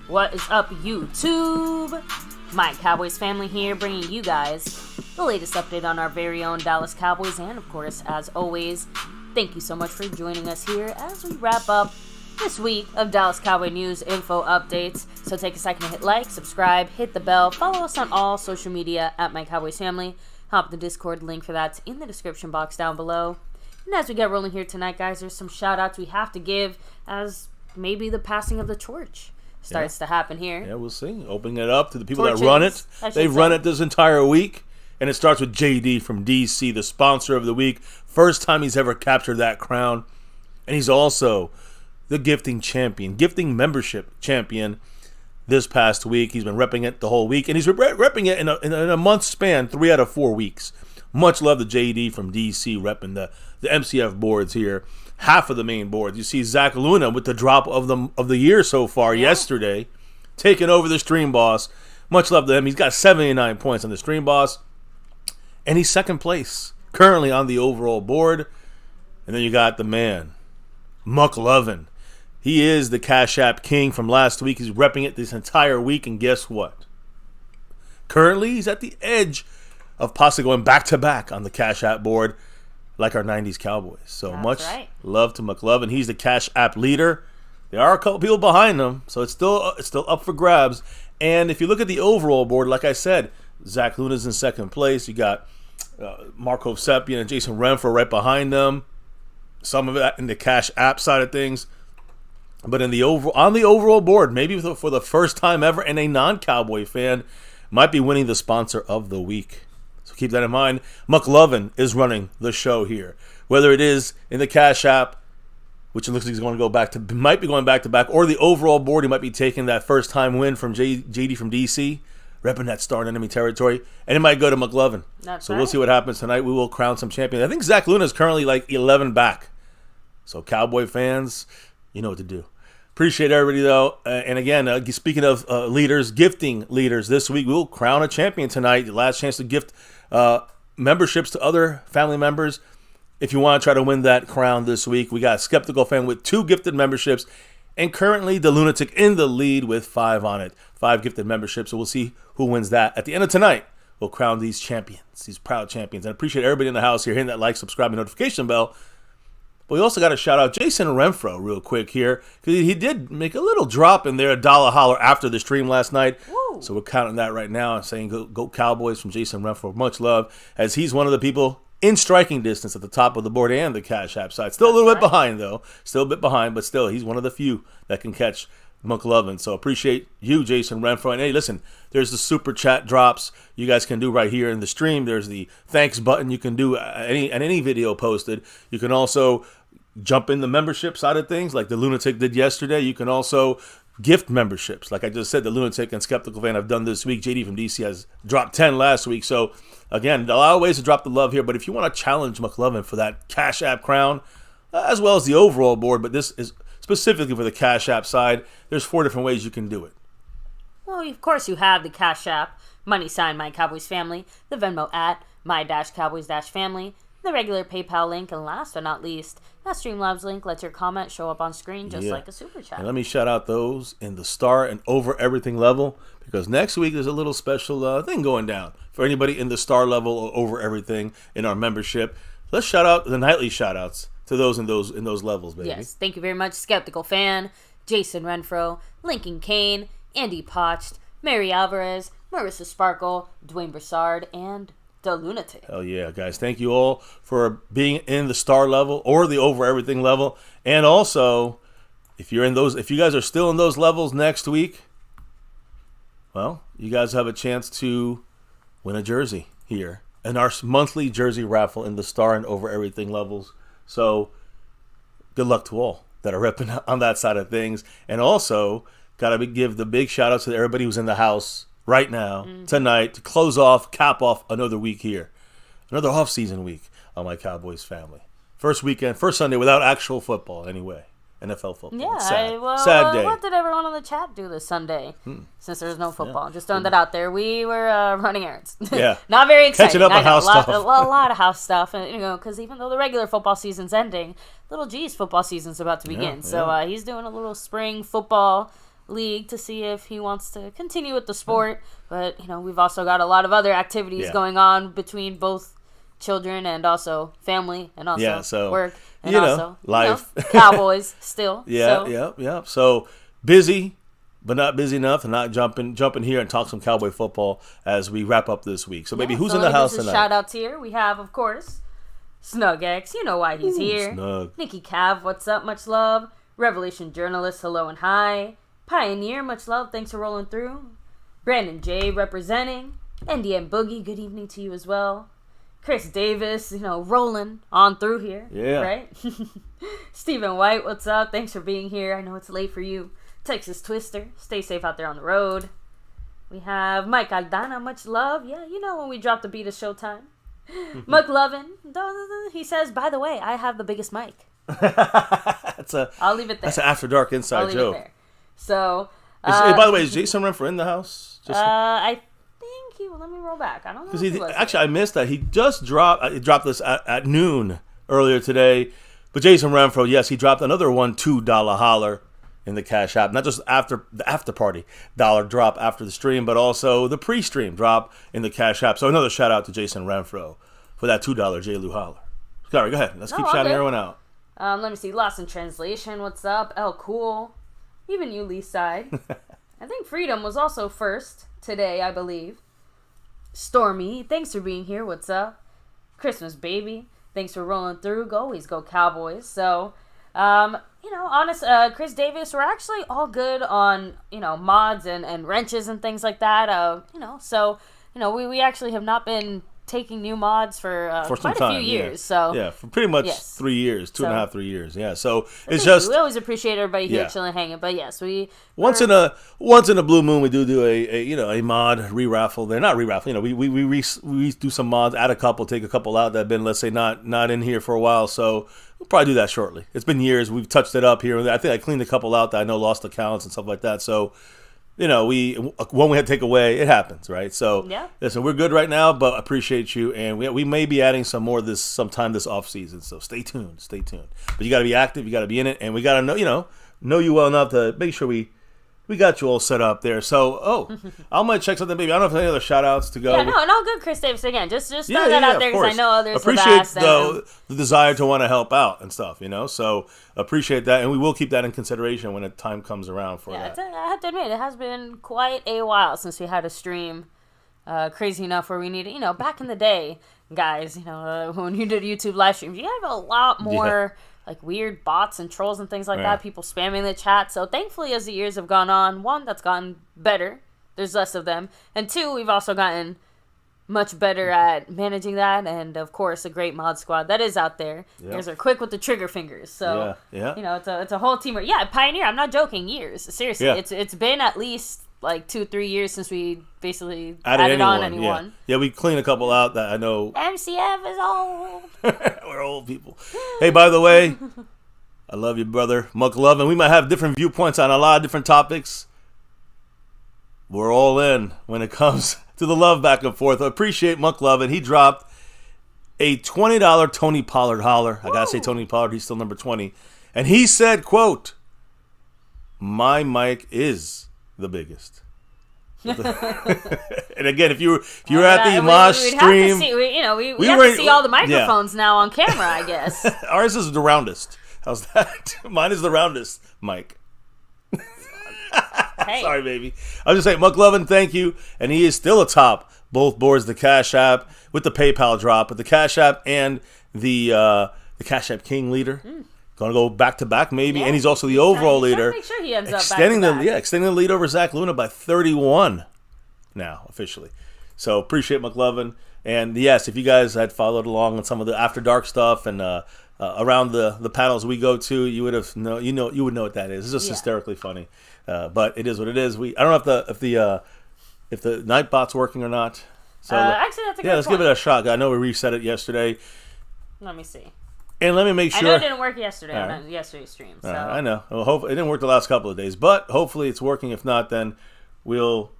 What is up, YouTube? My Cowboys family here, bringing you guys the latest update on our very own Dallas Cowboys, and of course, as always, thank you so much for joining us here as we wrap up this week of Dallas Cowboy news, info, updates. So take a second to hit like, subscribe, hit the bell, follow us on all social media at MyCowboysFamily. Hop the Discord link for that's in the description box down below. And as we get rolling here tonight, guys, there's some shout outs we have to give as maybe the passing of the torch starts to happen here. Yeah, we'll see. Opening it up to the people that run it. They've run it this entire week. And it starts with JD from DC, the sponsor of the week. First time he's ever captured that crown. And he's also the gifting champion, gifting membership champion this past week. He's been repping it the whole week. And he's repping it in a month span, 3 out of 4 weeks. Much love to JD from DC repping the MCF boards here. Half of the main boards. You see Zach Luna with the drop of the year so far yesterday, taking over the Stream Boss. Much love to him. He's got 79 points on the Stream Boss. And he's second place currently on the overall board. And then you got the man, McLovin. He is the Cash App King from last week. He's repping it this entire week. And guess what? Currently, he's at the edge of possibly going back-to-back on the Cash App board like our 90s Cowboys. So That's much right. love to McLovin. He's the Cash App leader. There are a couple people behind him, so it's still up for grabs. And if you look at the overall board, like I said, Zach Luna's in second place. You got Marco Sepien and Jason Renfro right behind them. Some of that in the Cash App side of things. But on the overall board, maybe for the first time ever, and a non-Cowboy fan might be winning the sponsor of the week. So keep that in mind. McLovin is running the show here. Whether it is in the Cash App, which it looks like he's going to might be going back to back, or the overall board, he might be taking that first time win from JD from DC, repping that star in enemy territory, and it might go to McLovin. We'll see what happens tonight. We will crown some champions. I think Zach Luna is currently like 11 back. So Cowboy fans, you know what to do. Appreciate everybody, though. And again, speaking of leaders, gifting leaders, this week we will crown a champion tonight. The last chance to gift memberships to other family members. If you want to try to win that crown this week, we got a Skeptical fan with 2 gifted memberships. And currently, the Lunatic in the lead with 5 on it. 5 gifted memberships. So we'll see who wins that. At the end of tonight, we'll crown these champions, these proud champions. And I appreciate everybody in the house here hitting that like, subscribe, and notification bell. But we also got to shout out Jason Renfro real quick here, because he did make a little drop in there, a dollar holler after the stream last night. Woo. So we're counting that right now and saying go Cowboys from Jason Renfro. Much love, as he's one of the people in striking distance at the top of the board and the Cash App side. Still a little bit behind, though. Still a bit behind, but still, he's one of the few that can catch McLovin. So appreciate you, Jason Renfro. And hey, listen, there's the super chat drops you guys can do right here in the stream. There's the thanks button you can do at any video posted. You can also jump in the membership side of things like the Lunatic did yesterday. You can also gift memberships. Like I just said, the Lunatic and Skeptical fan have done this week. JD from DC has dropped 10 last week. So again, a lot of ways to drop the love here. But if you want to challenge McLovin for that Cash App crown, as well as the overall board, but this is specifically for the Cash App side, there's 4 different ways you can do it. Well, of course you have the Cash App, money sign My Cowboys Family, the Venmo at My-Cowboys-Family, the regular PayPal link, and last but not least, that Streamlabs link lets your comment show up on screen just like a super chat. And let me shout out those in the star and over everything level, because next week there's a little special thing going down for anybody in the star level or over everything in our membership. Let's shout out the nightly shout outs to those in those levels, baby. Yes, thank you very much, Skeptical Fan, Jason Renfro, Lincoln Kane, Andy Potched, Mary Alvarez, Marissa Sparkle, Dwayne Broussard, and the Lunatic. Hell yeah, guys. Thank you all for being in the star level or the over everything level. And also, if you guys are still in those levels next week, well, you guys have a chance to win a jersey here in our monthly jersey raffle in the star and over everything levels. So good luck to all that are repping on that side of things. And also, got to give the big shout out to everybody who's in the house right now, tonight, to cap off another week here. Another off-season week on My Cowboys Family. First Sunday without actual football anyway. NFL football. Yeah, sad day. What did everyone on the chat do this Sunday? Since there's no football, just throwing that out there. We were running errands. Yeah, not very exciting. Catching up on house stuff. A lot of house stuff, and because even though the regular football season's ending, little G's football season's about to begin. So he's doing a little spring football league to see if he wants to continue with the sport. But, we've also got a lot of other activities going on between both children and also family and also work and also life. Cowboys still. So busy, but not busy enough to not jump in here and talk some Cowboy football as we wrap up this week. So maybe who's in the house tonight? Shout outs here. We have, of course, Snug X. You know why he's here. Snug. Nikki Cav, what's up? Much love. Revelation Journalist, hello and hi. Pioneer, much love. Thanks for rolling through. Brandon J representing. NDM Boogie, good evening to you as well. Chris Davis, rolling on through here. Yeah. Right? Stephen White, what's up? Thanks for being here. I know it's late for you. Texas Twister, stay safe out there on the road. We have Mike Aldana, much love. Yeah, when we drop the beat of showtime. McLovin, he says, by the way, I have the biggest mic. I'll leave it there. That's an After Dark inside joke. So, by the way, is Jason Renfro in the house? I think let me roll back. I don't know. Because I missed that. He just dropped this at noon earlier today. But Jason Renfro, yes, he dropped another $2 holler in the Cash App. Not just after the after party dollar drop after the stream, but also the pre-stream drop in the Cash App. So another shout out to Jason Renfro for that $2 J. Lou holler. Sorry, go ahead. Let's keep shouting everyone out. Let me see. Lost in Translation. What's up? El Cool. Even you, Lee Side. I think Freedom was also first today, I believe. Stormy, thanks for being here. What's up? Christmas Baby, thanks for rolling through. Always go Cowboys. So, Chris Davis, we're actually all good on, mods and wrenches and things like that. We actually have not been taking new mods for quite a few years. So for pretty much 3 years, 2.5, 3 years. Yeah, so it's just we always appreciate everybody here chilling, hanging. But yes, once in a blue moon we do a mod re-raffle. They're not re-raffle. We do some mods, add a couple, take a couple out that have been, let's say, not in here for a while. So we'll probably do that shortly. It's been years. We've touched it up here. I think I cleaned a couple out that I know lost accounts and stuff like that. So. When we had to take away, it happens, right? So, listen, we're good right now, but appreciate you, and we may be adding some more sometime this off season. So stay tuned. But you got to be active, you got to be in it, and we got to know you well enough to make sure we got you all set up there. So, I'm gonna check something, baby. I don't know if there's any other shout outs to go. Yeah, no, good, Chris Davis. Again, just throw that out there because I know others appreciate have asked. The desire to want to help out and stuff, So appreciate that, and we will keep that in consideration when the time comes around for that. I have to admit, it has been quite a while since we had a stream. Crazy enough where we needed, back in the day, guys. When you did YouTube live streams, you had a lot more. Like weird bots and trolls and things like that, people spamming the chat. So thankfully, as the years have gone on, one, that's gotten better. There's less of them. And two, we've also gotten much better at managing that. And of course, a great mod squad that is out there. You guys are quick with the trigger fingers. So, it's a whole team. Yeah, Pioneer, I'm not joking, years. Seriously, it's been at least like 2-3 years since we basically added on anyone. Yeah, we cleaned a couple out that I know. MCF is old. We're old people. Hey, by the way, I love you, brother. Muck love, and we might have different viewpoints on a lot of different topics. We're all in when it comes to the love back and forth. I appreciate Muck love, and he dropped a $20 Tony Pollard holler. I gotta say Tony Pollard, he's still number 20. And he said, quote, "My mic is the biggest." And again, if you were at the Mosh stream, we have to see all the microphones now on camera, I guess. Ours is the roundest. How's that? Mine is the roundest mic. Hey. Sorry, baby. I was just saying, McLovin, thank you. And he is still atop both boards, the Cash App with the PayPal drop, but the Cash App and the Cash App King leader. Going to go back to back, maybe, and he's also the overall leader. Make sure he ends up back to back. Extending the lead over Zach Luna by 31 now officially. So appreciate McLovin, and yes, if you guys had followed along on some of the After Dark stuff and around the panels we go to, you would have you would know what that is. It's just hysterically funny, but it is what it is. I don't know if the Nightbot's working or not. So actually, that's a good let's give it a shot. I know we reset it yesterday. Let me see. And let me make sure. I know it didn't work yesterday on yesterday's stream. So. I know. Well, it didn't work the last couple of days, but hopefully it's working. If not, then we'll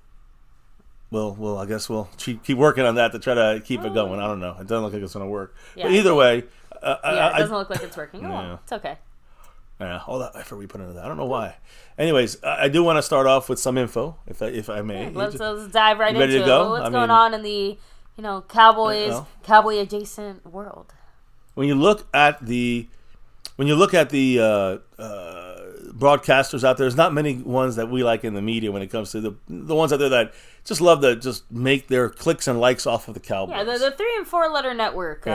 I guess we'll keep working on that to try to keep it going. I don't know. It doesn't look like it's going to work. Yeah, but either way. It doesn't look like it's working. Oh, it's okay. Yeah, all that effort we put into that. I don't know why. Anyways, I do want to start off with some info, if I may. Let's dive right into it. Go? What's going on in the Cowboys, Cowboy adjacent world? When you look at the broadcasters out there, there's not many ones that we like in the media when it comes to the ones out there that just love to just make their clicks and likes off of the Cowboys. Yeah, the 3 and 4 letter network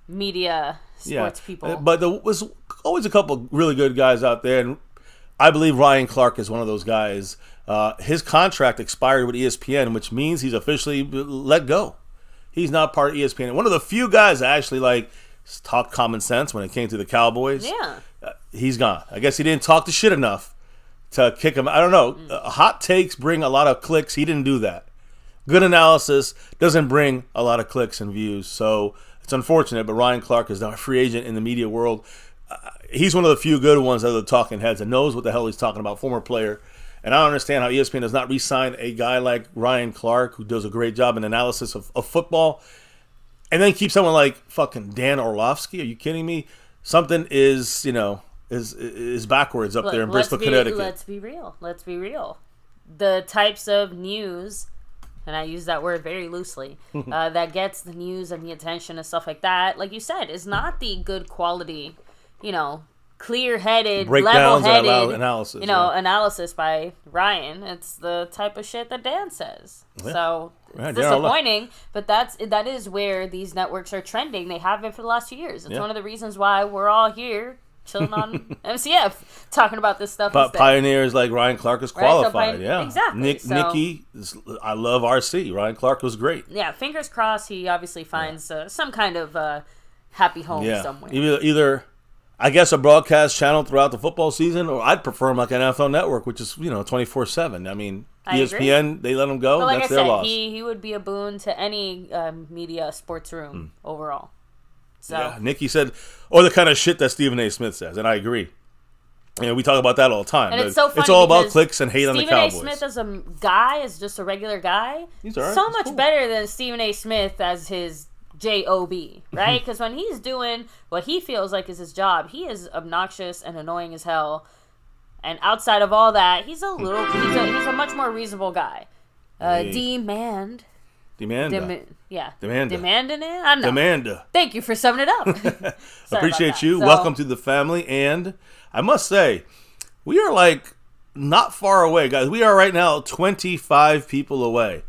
media sports people. But there was always a couple really good guys out there, and I believe Ryan Clark is one of those guys. His contract expired with ESPN, which means he's officially let go. He's not part of ESPN. One of the few guys that actually talked common sense when it came to the Cowboys. Yeah. He's gone. I guess he didn't talk the shit enough to kick him. I don't know. Hot takes bring a lot of clicks. He didn't do that. Good analysis doesn't bring a lot of clicks and views. So it's unfortunate, but Ryan Clark is now a free agent in the media world. He's one of the few good ones out of the talking heads and knows what the hell he's talking about, former player. And I don't understand how ESPN does not re-sign a guy like Ryan Clark, who does a great job in analysis of football, and then keep someone like fucking Dan Orlovsky. Are you kidding me? Something is backwards up there in Bristol, Connecticut. Let's be real. The types of news, and I use that word very loosely, that gets the news and the attention and stuff like that, like you said, is not the good quality, clear-headed, level-headed analysis, analysis by Ryan. It's the type of shit that Dan says. Yeah. So it's disappointing, but that is where these networks are trending. They have been for the last 2 years. It's one of the reasons why we're all here chilling on MCF talking about this stuff. But pioneers like Ryan Clark is qualified. Exactly. Nicky, I love RC. Ryan Clark was great. Yeah, fingers crossed he obviously finds some kind of happy home somewhere. Either I guess a broadcast channel throughout the football season, or I'd prefer him like an NFL Network, which is 24/7. I mean, ESPN, they let him go. But that's their loss. He would be a boon to any media sports room overall. So yeah, Nicky said, or the kind of shit that Stephen A. Smith says, and I agree. We talk about that all the time. And it's so funny. It's all about clicks and hate on the Cowboys. Stephen A. Smith as a guy, as just a regular guy, he's all right. So much better than Stephen A. Smith as his job, right? Because when he's doing what he feels like is his job, he is obnoxious and annoying as hell. And outside of all that, he's a much more reasonable guy. Demanding it. I know. Demanda. Thank you for summing it up. Appreciate you. Welcome to the family. And I must say, we are not far away, guys. We are right now 25 people away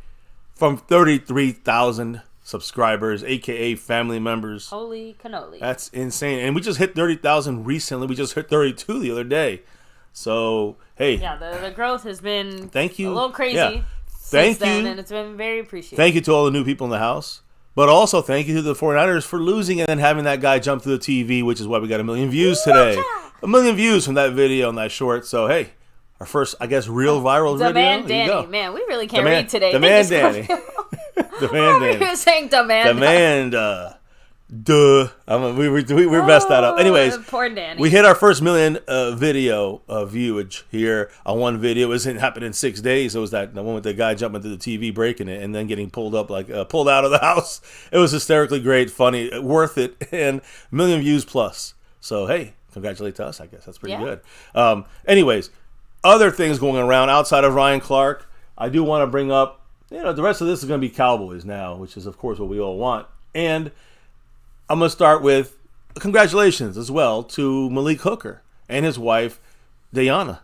from 33,000 subscribers, aka family members. Holy cannoli. That's insane. And we just hit 30,000 recently. We just hit 32 the other day. So, hey. Yeah, the growth has been a little crazy. Yeah. Thank you. And it's been very appreciated. Thank you to all the new people in the house. But also thank you to the 49ers for losing and then having that guy jump through the TV, which is why we got 1 million views today. 1 million views from that video on that short. So, hey, our first, I guess, real viral video. Man Danny. Man, we really can't read today. The man Danny. The man Danny. You were saying Demanda. Demanda. Duh. We messed that up. Anyways, poor Danny. We hit our first million video viewage here on one video. It happened in 6 days. It was the one with the guy jumping through the TV, breaking it, and then getting pulled out of the house. It was hysterically great, funny, worth it, and 1 million views plus. So, hey, congratulate to us, I guess. That's pretty good. Anyways, other things going around outside of Ryan Clark, I do want to bring up, the rest of this is going to be Cowboys now, which is, of course, what we all want. And I'm going to start with congratulations as well to Malik Hooker and his wife, Dayana.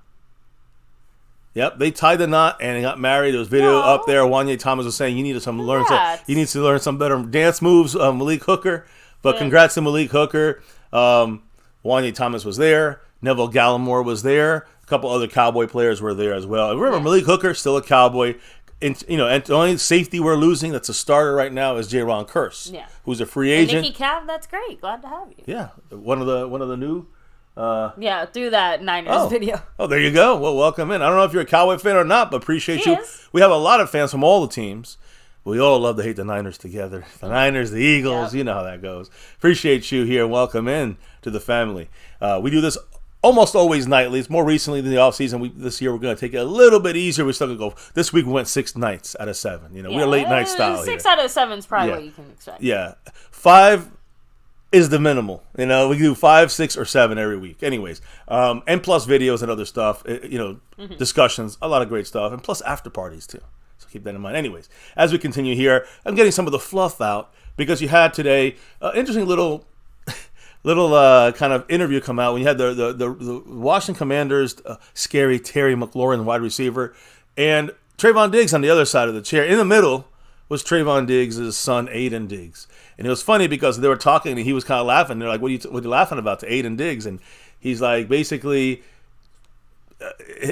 Yep, they tied the knot and got married. There was video up there. Wanye Thomas was saying you need to learn some better dance moves, Malik Hooker. But congrats to Malik Hooker. Wanye Thomas was there. Neville Gallimore was there. A couple other Cowboy players were there as well. And remember, Malik Hooker, still a Cowboy. And the only safety we're losing that's a starter right now is J-Ron Curse, who's a free agent. And Nicky Cav, that's great. Glad to have you. Yeah, one of the new. Through that Niners video. Oh, there you go. Well, welcome in. I don't know if you're a Cowboy fan or not, but appreciate you. We have a lot of fans from all the teams. We all love to hate the Niners together. The Niners, the Eagles, you know how that goes. Appreciate you here and welcome in to the family. We do this almost always nightly. It's more recently than the offseason. This year we're going to take it a little bit easier. We're still going to go. This week we went 6 nights out of 7. We're late night style 6 out of 7 is probably what you can expect. Yeah. 5 is the minimal. You know, we do 5, 6, or 7 every week. Anyways, and plus videos and other stuff. Discussions, a lot of great stuff, and plus after parties too. So keep that in mind. Anyways, as we continue here, I'm getting some of the fluff out because you had today interesting little kind of interview come out when you had the Washington Commanders' scary Terry McLaurin, wide receiver, and Trayvon Diggs on the other side of the chair. In the middle was Trayvon Diggs' son, Aiden Diggs. And it was funny because they were talking and he was kind of laughing. They're like, what are you laughing about to Aiden Diggs? And he's like, basically,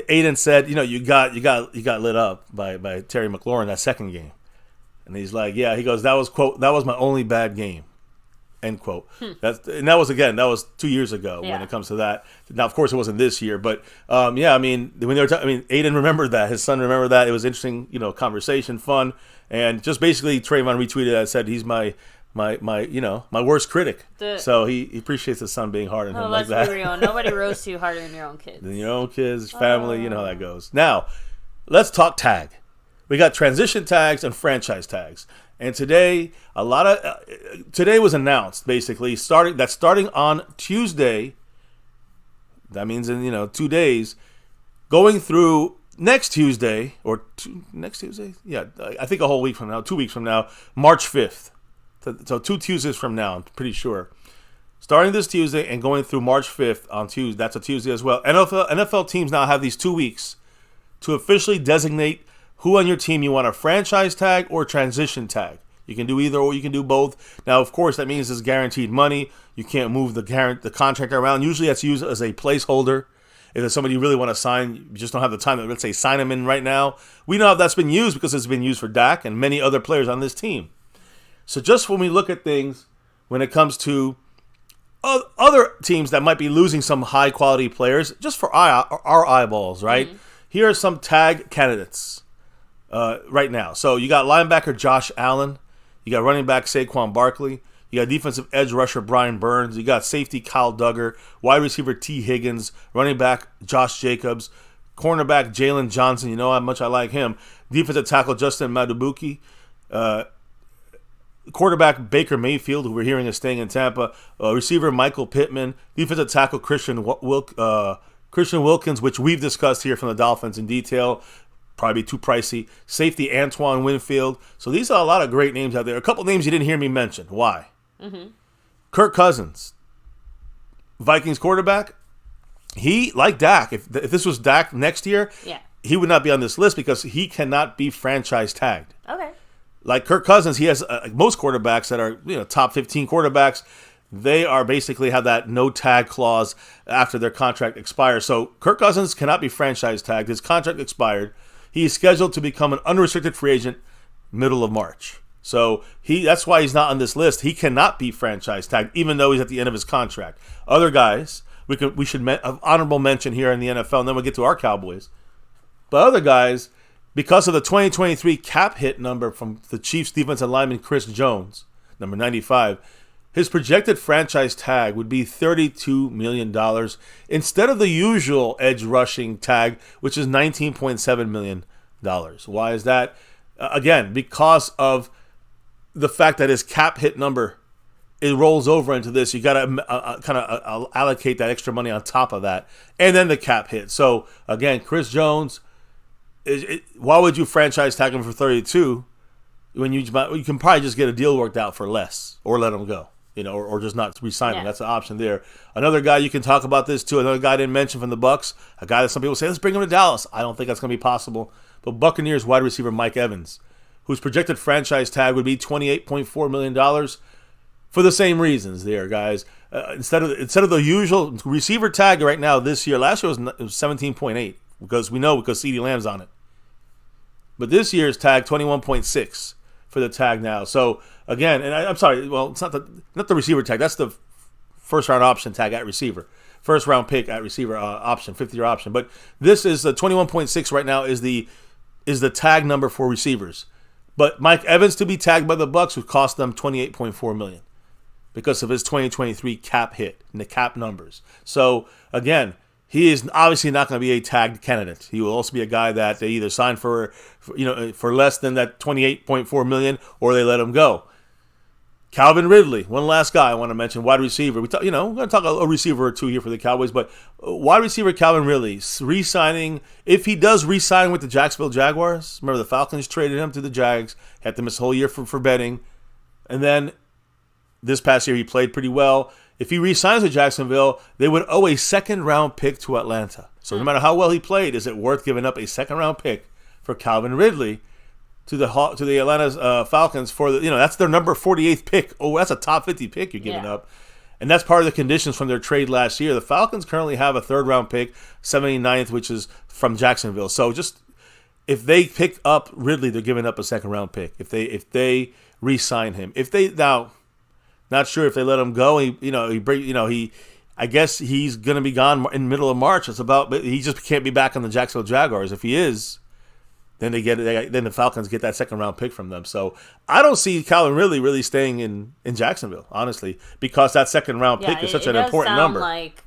Aiden said, you got lit up by Terry McLaurin that second game. And he's like, yeah, he goes, that was my only bad game. End quote. That was 2 years ago when it comes to that. Now, of course, it wasn't this year, but when they were Aiden remembered that, his son remembered that. It was interesting, conversation, fun, and just basically Trayvon retweeted that, said he's my worst critic. So he appreciates his son being hard on him like that. Let's be real. Nobody roasts you harder than your own kids. Than your own kids, family, you know how that goes. Now, let's talk tag. We got transition tags and franchise tags. And today, today was announced basically starting on Tuesday. That means in 2 days, going through next Tuesday next Tuesday, I think a whole week from now, 2 weeks from now, March 5th. So 2 Tuesdays from now, I'm pretty sure. Starting this Tuesday and going through March 5th on Tuesday, that's a Tuesday as well. NFL teams now have these 2 weeks to officially designate who on your team you want a franchise tag or transition tag. You can do either or you can do both. Now, of course, that means it's guaranteed money. You can't move the contract around. Usually that's used as a placeholder. If there's somebody you really want to sign, you just don't have the time to, let's say, sign them in right now. We know if that's been used because it's been used for Dak and many other players on this team. So just when we look at things, when it comes to other teams that might be losing some high-quality players, just for our eyeballs, right? Mm-hmm. Here are some tag candidates. Right now. So you got linebacker Josh Allen. You got running back Saquon Barkley. You got defensive edge rusher Brian Burns. You got safety Kyle Duggar. Wide receiver T. Higgins. Running back Josh Jacobs. Cornerback Jalen Johnson. You know how much I like him. Defensive tackle Justin Madubuike. Quarterback Baker Mayfield, who we're hearing is staying in Tampa. Receiver Michael Pittman. Defensive tackle Christian Wilkins, which we've discussed here from the Dolphins in detail. Probably too pricey. Safety Antoine Winfield. So these are a lot of great names out there. A couple names you didn't hear me mention. Why? Mm-hmm. Kirk Cousins, Vikings quarterback. He, like Dak, if this was Dak next year, he would not be on this list because he cannot be franchise tagged. Okay. Like Kirk Cousins, he has most quarterbacks that are top 15 quarterbacks. They are basically have that no tag clause after their contract expires. So Kirk Cousins cannot be franchise tagged. His contract expired. He is scheduled to become an unrestricted free agent middle of March. So that's why he's not on this list. He cannot be franchise tagged, even though he's at the end of his contract. Other guys, we should have honorable mention here in the NFL, and then we'll get to our Cowboys. But other guys, because of the 2023 cap hit number from the Chiefs defensive lineman Chris Jones, number 95, his projected franchise tag would be $32 million instead of the usual edge rushing tag, which is $19.7 million. Why is that? Again, because of the fact that his cap hit number, it rolls over into this. You got to kind of allocate that extra money on top of that. And then the cap hit. So, again, Chris Jones, why would you franchise tag him for 32 when you can probably just get a deal worked out for less or let him go? Or just not re-sign him. That's an option there. Another guy you can talk about this too. Another guy I didn't mention from the Bucs. A guy that some people say, let's bring him to Dallas. I don't think that's going to be possible. But Buccaneers wide receiver Mike Evans, whose projected franchise tag would be $28.4 million for the same reasons there, guys. Instead of the usual receiver tag right now this year, last year was 17.8 because CeeDee Lamb's on it. But this year's tag 21.6 for the tag now. So again, and I'm sorry, well, it's not the receiver tag. That's the first round option tag at receiver. First round pick at receiver option, 50-year option. But this is the 21.6 right now is the tag number for receivers. But Mike Evans to be tagged by the Bucs would cost them $28.4 million because of his 2023 cap hit and the cap numbers. So again, he is obviously not going to be a tagged candidate. He will also be a guy that they either sign for less than that $28.4 million or they let him go. Calvin Ridley, one last guy I want to mention, wide receiver. We're going to talk a receiver or two here for the Cowboys, but wide receiver Calvin Ridley re-signing. If he does re-sign with the Jacksonville Jaguars, remember the Falcons traded him to the Jags, had to miss a whole year for betting, and then this past year he played pretty well. If he re-signs with Jacksonville, they would owe a second-round pick to Atlanta. So no matter how well he played, is it worth giving up a second-round pick for Calvin Ridley to the Atlanta Falcons for that's their number 48th pick. Oh, that's a top 50 pick you're giving up. And that's part of the conditions from their trade last year. The Falcons currently have a third-round pick, 79th, which is from Jacksonville. So just if they pick up Ridley, they're giving up a second-round pick. If they re-sign him. Not sure if they let him go. I guess he's going to be gone in the middle of March. He just can't be back on the Jacksonville Jaguars. If he is, then then the Falcons get that second round pick from them. So I don't see Calvin Ridley really staying in Jacksonville, honestly, because that second round pick is such an important number. Like,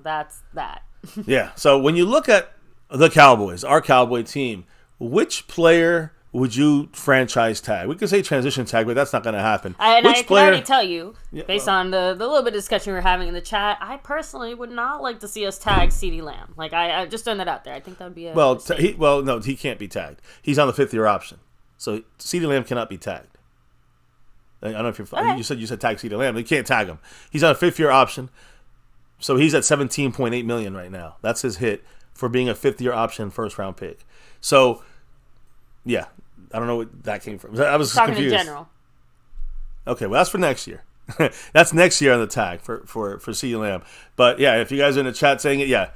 that's that. Yeah. So when you look at the Cowboys, our Cowboy team, which player would you franchise tag? We could say transition tag, but that's not going to happen. I can already tell you, based on the little bit of discussion we were having in the chat, I personally would not like to see us tag CeeDee Lamb. Like, I just throwing that out there. I think that would be a mistake. No, he can't be tagged. He's on the 5th-year option. So CeeDee Lamb cannot be tagged. I don't know if you said tag CeeDee Lamb. You can't tag him. He's on a 5th-year option. So he's at $17.8 million right now. That's his hit for being a 5th-year option first-round pick. So, yeah. I don't know what that came from. I was talking confused. in general. Okay, well, that's for next year. That's next year on the tag for CeeDee Lamb. But, yeah, if you guys are in the chat saying it, yeah,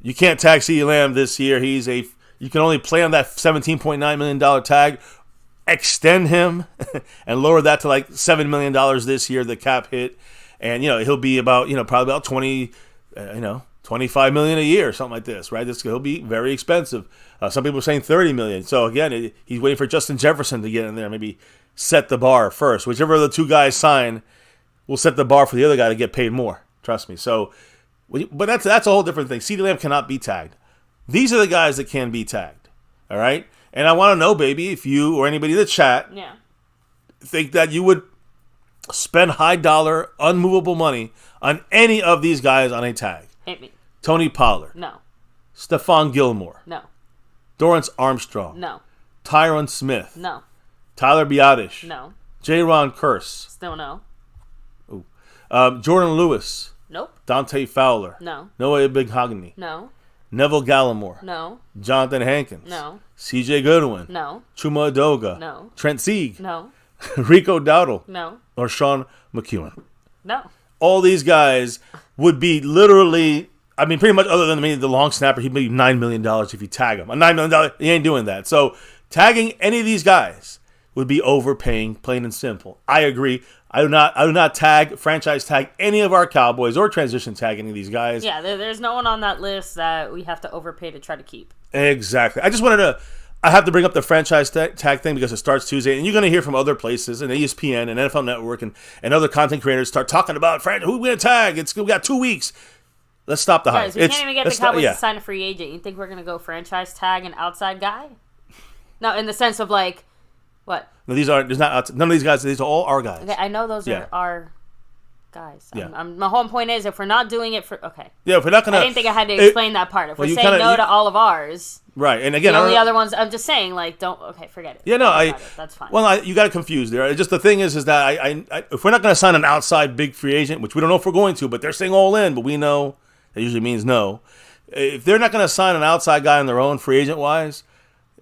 you can't tag CeeDee Lamb this year. You can only play on that $17.9 million tag, extend him, and lower that to like $7 million this year, the cap hit. And, he'll be about, probably about $25 million a year, something like this, right? He'll be very expensive. Some people are saying $30 million. So again, he's waiting for Justin Jefferson to get in there, maybe set the bar first. Whichever of the two guys sign will set the bar for the other guy to get paid more. Trust me. So, but that's a whole different thing. CeeDee Lamb cannot be tagged. These are the guys that can be tagged. All right, and I want to know, baby, if you or anybody in the chat think that you would spend high dollar, unmovable money on any of these guys on a tag. Hit me. Tony Pollard. No. Stephon Gilmore. No. Dorrance Armstrong. No. Tyron Smith. No. Tyler Biadasz. No. J-Ron Curse. Still no. Ooh. Jordan Lewis. Nope. Dante Fowler. No. Noah Ibighogany. No. Neville Gallimore. No. Jonathan Hankins. No. C.J. Goodwin. No. Chuma Edoga. No. Trent Sieg. No. Rico Dowdle. No. Or Sean McEwen. No. All these guys would be literally, pretty much other than the long snapper, he'd be $9 million if you tag him. A $9 million, he ain't doing that. So tagging any of these guys would be overpaying, plain and simple. I agree. I do not franchise tag any of our Cowboys or transition tag any of these guys. Yeah, there's no one on that list that we have to overpay to try to keep. Exactly. I have to bring up the franchise tag thing because it starts Tuesday, and you're going to hear from other places, and ESPN and NFL Network and other content creators start talking about who we going to tag. We got 2 weeks. Let's stop the hype. Guys, we can't even get the Cowboys to sign a free agent. You think we're going to go franchise tag an outside guy? No, in the sense of like, what? No, none of these guys. These are all our guys. Okay, I know those are our guys. Yeah. My whole point is, if we're not doing it Yeah, if we're not going to... I didn't think I had to explain that part. If we're saying no to all of ours... Right, and again... The only other ones, I'm just saying, forget it. Yeah, no, that's fine. Well, you got it confused there. Just the thing is that if we're not going to sign an outside big free agent, which we don't know if we're going to, but they're saying all in, but we know that usually means no. If they're not going to sign an outside guy on their own free agent-wise,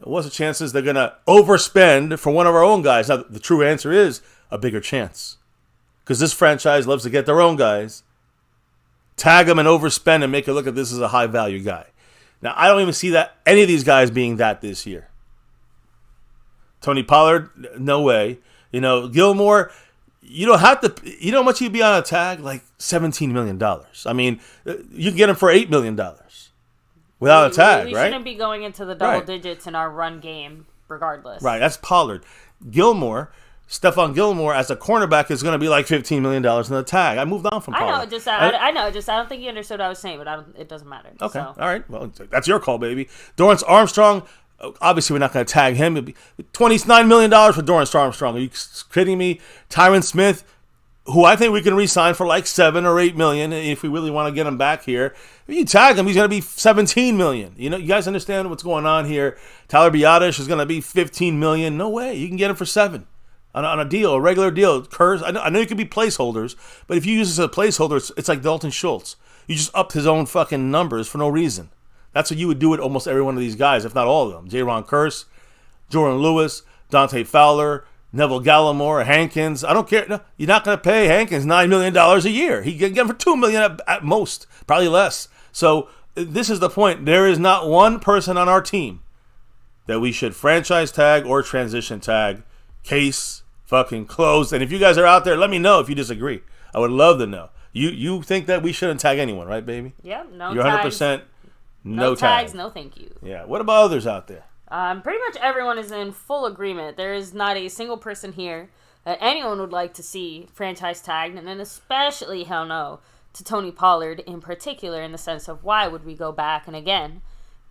what's the chances they're going to overspend for one of our own guys? Now, the true answer is a bigger chance. Because this franchise loves to get their own guys, tag them and overspend and make it look like this is a high-value guy. Now, I don't even see that any of these guys being that this year. Tony Pollard, no way. Gilmore, you don't have to. You know how much he'd be on a tag? Like $17 million. You can get him for $8 million without a tag, we right? We shouldn't be going into the double digits in our run game, regardless. Right, that's Pollard. Gilmore. Stephon Gilmore as a cornerback is going to be like $15 million in the tag. I moved on from Pollard. I know. I don't think you understood what I was saying, but it doesn't matter. Okay, so. All right. Well, that's your call, baby. Dorrance Armstrong, Obviously, we're not going to tag him. It'd be $29 million for Dorrance Armstrong. Are you kidding me? Tyron Smith, who I think we can re-sign for like $7 or $8 million if we really want to get him back here. If you tag him, he's going to be $17 million. You guys understand what's going on here. Tyler Biadasz is going to be $15 million. No way. You can get him for $7 on a deal, a regular deal. Kurz, I know you could be placeholders, but if you use this as a placeholder, it's like Dalton Schultz. You just upped his own fucking numbers for no reason. That's what you would do with almost every one of these guys, if not all of them. J-Ron Kurz, Jordan Lewis, Dante Fowler, Neville Gallimore, Hankins. I don't care. No, you're not going to pay Hankins $9 million a year. He can get him for $2 million at most, probably less. So this is the point. There is not one person on our team that we should franchise tag or transition tag. Case fucking closed. And if you guys are out there, let me know if you disagree. I would love to know. You think that we shouldn't tag anyone, right, baby? Yeah, no You're 100% no tags, no thank you. Yeah. What about others out there? Pretty much everyone is in full agreement. There is not a single person here that anyone would like to see franchise tagged, and then especially, hell no, to Tony Pollard in particular, in the sense of why would we go back and again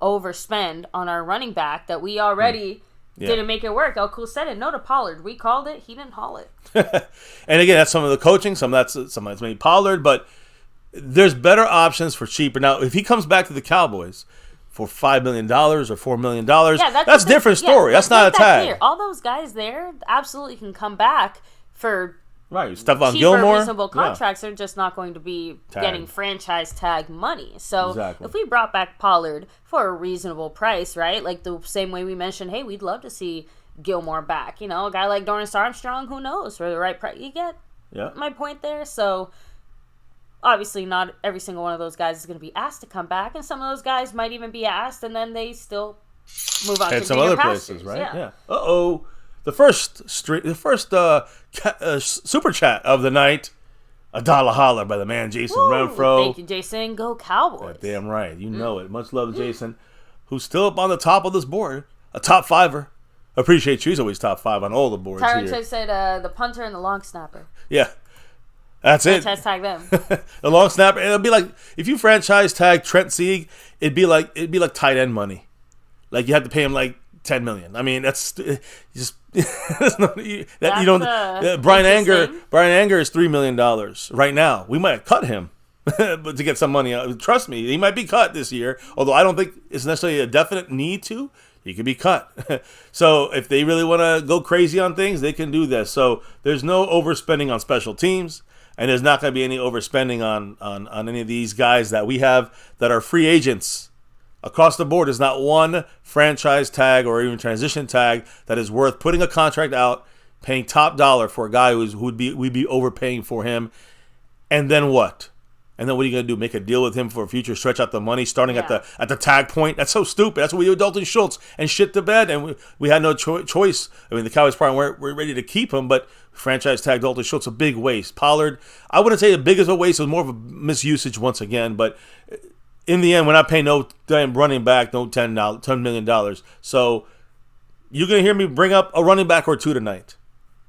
overspend on our running back that we already didn't make it work. El Cool said it. No to Pollard. We called it. He didn't haul it. And again, that's some of the coaching. Some that's maybe Pollard, but there's better options for cheaper. Now, if he comes back to the Cowboys for $5 million or $4 million, that's a different story. That's not a tag. Clear. All those guys there absolutely can come back for Stephon cheaper, Gilmore, reasonable contracts. They're just not going to be getting franchise tag money. So if we brought back Pollard for a reasonable price, right? Like the same way we mentioned, hey, we'd love to see Gilmore back. A guy like Dorrance Armstrong, who knows, for the right price. You get my point there? So obviously not every single one of those guys is going to be asked to come back, and some of those guys might even be asked, and then they still move on to some other places, right? Yeah. The first super chat of the night, a dollar holler by the man Jason Renfro. Thank you, Jason. Go Cowboys. Damn right, you know it. Much love, Jason, who's still up on the top of this board, a top fiver. Appreciate you. He's always top 5 on all the boards Tyron here. said the punter and the long snapper. Yeah. That's it. Franchise tag them. The long snapper. It'll be like if you franchise tag Trent Sieg, it'd be like tight end money. Like you have to pay him like $10 million. I mean, that's just Brian Anger is $3 million right now. We might cut him, but to get some money. Trust me, he might be cut this year. Although I don't think it's necessarily a definite need to. He could be cut. So if they really want to go crazy on things, they can do this. So there's no overspending on special teams. And there's not going to be any overspending on any of these guys that we have that are free agents. Across the board, there's not one franchise tag or even transition tag that is worth putting a contract out, paying top dollar for a guy we'd be overpaying for him. And then what? And then what are you going to do? Make a deal with him for a future, stretch out the money, starting at the tag point? That's so stupid. That's what we did with Dalton Schultz and shit the bed. And we had no choice. I mean, the Cowboys probably weren't ready to keep him, but franchise tag Dalton Schultz, a big waste. Pollard, I wouldn't say the biggest of a waste. It was more of a misusage once again. But in the end, we're not paying no damn running back, no $10 million. So you're going to hear me bring up a running back or two tonight.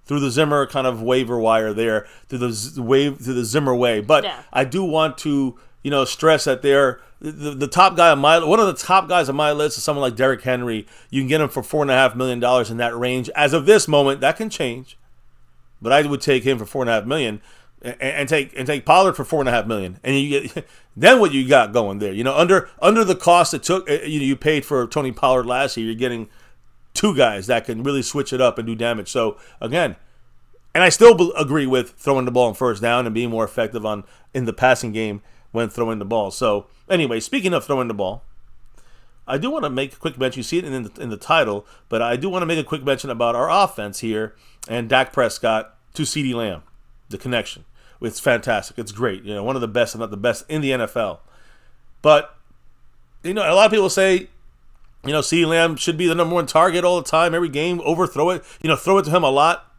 Through the Zimmer kind of waiver wire there, through the Zimmer way. But I do want to, stress that the top guy on one of the top guys on my list is someone like Derrick Henry. You can get him for $4.5 million in that range. As of this moment, that can change. But I would take him for $4.5 million and take Pollard for $4.5 million. And you get then what you got going there. Under the cost it took, you paid for Tony Pollard last year, you're getting two guys that can really switch it up and do damage. So, again, and I still agree with throwing the ball on first down and being more effective in the passing game when throwing the ball. So, anyway, speaking of throwing the ball, I do want to make a quick mention. You see it in the title, but I do want to make a quick mention about our offense here and Dak Prescott to CeeDee Lamb, the connection. It's fantastic. It's great. One of the best, if not the best, in the NFL. But, a lot of people say, CeeDee Lamb should be the number one target all the time, every game, overthrow it, throw it to him a lot.